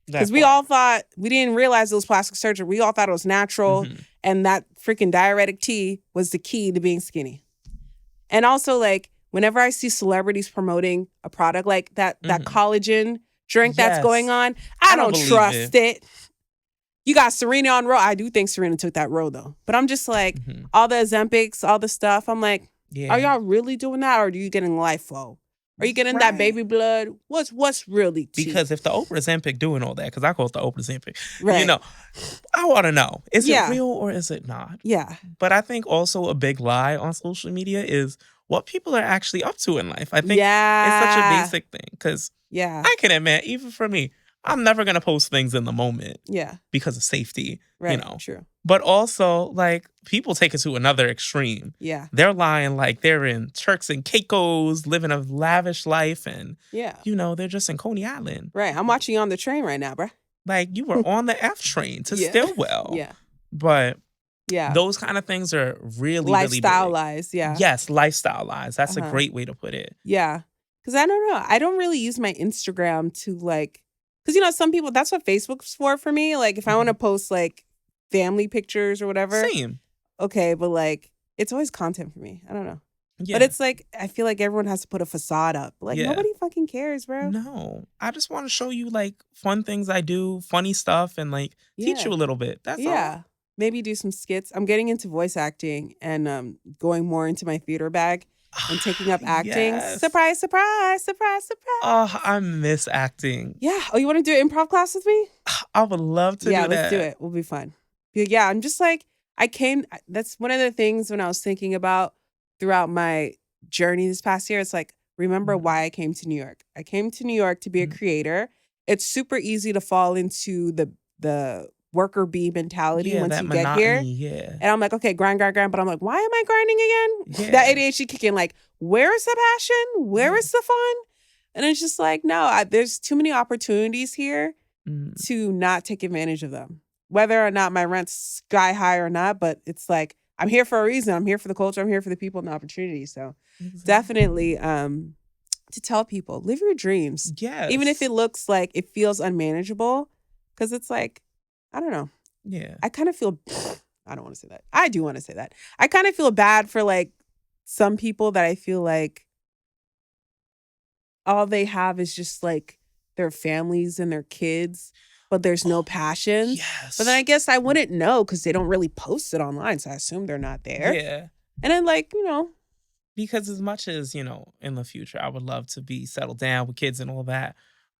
Because we all thought, we didn't realize it was plastic surgery. We all thought it was natural, and that freaking diuretic tea was the key to being skinny. And also, like, whenever I see celebrities promoting a product like that collagen drink that's going on, I don't trust it. You got Serena on road. I do think Serena took that road, though. But I'm just like, all the Ozempics, all the stuff, I'm like, are y'all really doing that, or are you getting lipo? Are you getting that baby blood? What's really tea? Because if the Oprah Ozempic doing all that, because I call it the Oprah Ozempic, you know, I want to know, is it real or is it not? Yeah. But I think also a big lie on social media is what people are actually up to in life. I think it's such a basic thing because I can admit, even for me, I'm never going to post things in the moment. Yeah. Because of safety. Right. You know. True. But also, like, people take it to another extreme. Yeah. They're lying like they're in Turks and Caicos, living a lavish life, and, you know, they're just in Coney Island. Right. I'm watching you on the train right now, bruh. Like, you were on the F train to Stillwell. Yeah. But those kind of things are really, lifestyle really big. lies, Yes, lifestyle lies. That's a great way to put it. Yeah. Because I don't know. I don't really use my Instagram to, like, because, you know, some people, that's what Facebook's for me. Like, if I want to post, like, family pictures or whatever. Same. Okay, but, like, it's always content for me. I don't know. Yeah. But it's like, I feel like everyone has to put a facade up. Like, nobody fucking cares, bro. No. I just want to show you, like, fun things I do, funny stuff, and, like, teach you a little bit. That's all. Maybe do some skits. I'm getting into voice acting and going more into my theater bag. And taking up acting. Yes. Surprise, surprise, surprise, surprise. Oh, I miss acting. Yeah. Oh, you want to do an improv class with me? I would love to do that. Yeah, let's do it. Will be fun. Yeah, I'm just like, that's one of the things when I was thinking about throughout my journey this past year. It's like, remember why I came to New York. I came to New York to be a creator. It's super easy to fall into the worker bee mentality once you get here. Yeah. And I'm like, okay, grind. But I'm like, why am I grinding again? Yeah. That ADHD kicking, like, where is the passion? Where is the fun? And it's just like, no, there's too many opportunities here to not take advantage of them. Whether or not my rent's sky high or not, but it's like, I'm here for a reason. I'm here for the culture. I'm here for the people and the opportunities. So definitely to tell people, live your dreams. Yes. Even if it looks like it feels unmanageable, because it's like, I don't know. Yeah. I kind of feel, I don't want to say that. I do want to say that. I kind of feel bad for, like, some people that I feel like all they have is just, like, their families and their kids, but there's no passion. Yes. But then I guess I wouldn't know because they don't really post it online. So I assume they're not there. Yeah. And then, like, you know. Because as much as, you know, in the future, I would love to be settled down with kids and all that,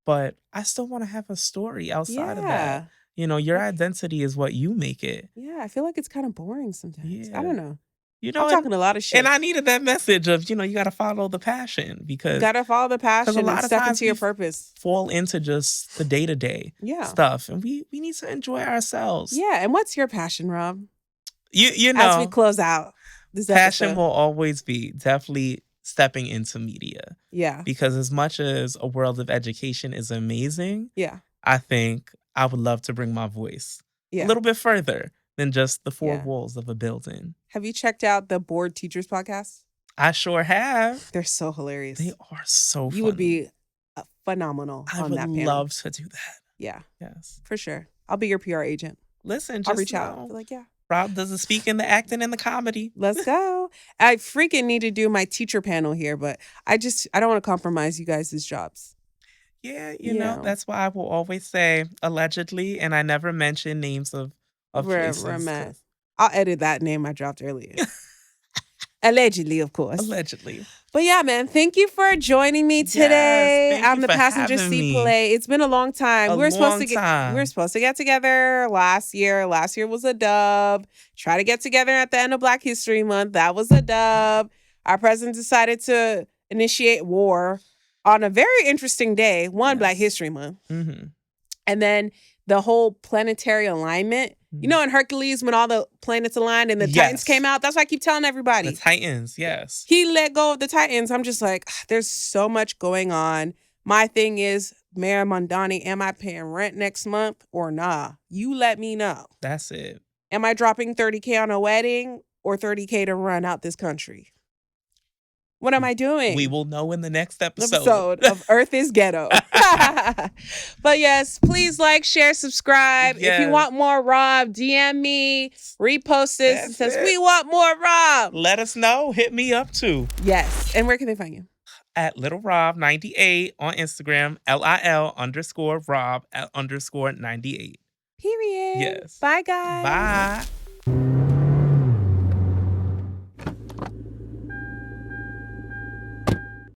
but I still want to have a story outside of that. You know, your identity is what you make it. Yeah, I feel like it's kind of boring sometimes. I don't know. You know, I'm talking a lot of shit. And I needed that message of, you know, you got to follow the passion because you got to follow the passion and step into your purpose. Fall into just the day-to-day stuff. And we need to enjoy ourselves. Yeah. And what's your passion, Rob? You know. As we close out this passion episode. will always be definitely stepping into media. Yeah. Because as much as a world of education is amazing, Yeah. I think I would love to bring my voice a Yeah. little bit further than just the four Yeah. walls of a building. Have you checked out the Bored Teachers podcast? I sure have. They're so hilarious. They are so funny. You would be phenomenal on that panel. I would love to do that. Yeah. Yes. For sure. I'll be your PR agent. Listen, I'll reach out. Be like, yeah. Rob does the speaking, the acting, and the comedy. Let's go. I freaking need to do my teacher panel here, but I don't want to compromise you guys' jobs. Yeah, you know, that's why I will always say allegedly, and I never mention names of places. I'll edit that name I dropped earlier. Allegedly, of course. Allegedly. But yeah, man, thank you for joining me today on the passenger seat play. It's been a long time. We were supposed to get together last year. Last year was a dub. Try to get together at the end of Black History Month. That was a dub. Our president decided to initiate war on a very interesting day, Black History Month. Mm-hmm. And then the whole planetary alignment. You know, in Hercules, when all the planets aligned and the Titans came out, that's why I keep telling everybody. The Titans, yes. He let go of the Titans. I'm just like, there's so much going on. My thing is, Mayor Mondani, am I paying rent next month or nah? You let me know. That's it. Am I dropping $30K on a wedding or $30K to run out this country? What am I doing? We will know in the next episode of Earth is Ghetto. But yes, please like, share, subscribe. If you want more Rob, DM me, repost this. It says, we want more Rob. Let us know. Hit me up too. Yes. And where can they find you? At Little Rob 98 on Instagram, LIL_Rob _98. Period. Yes. Bye, guys. Bye.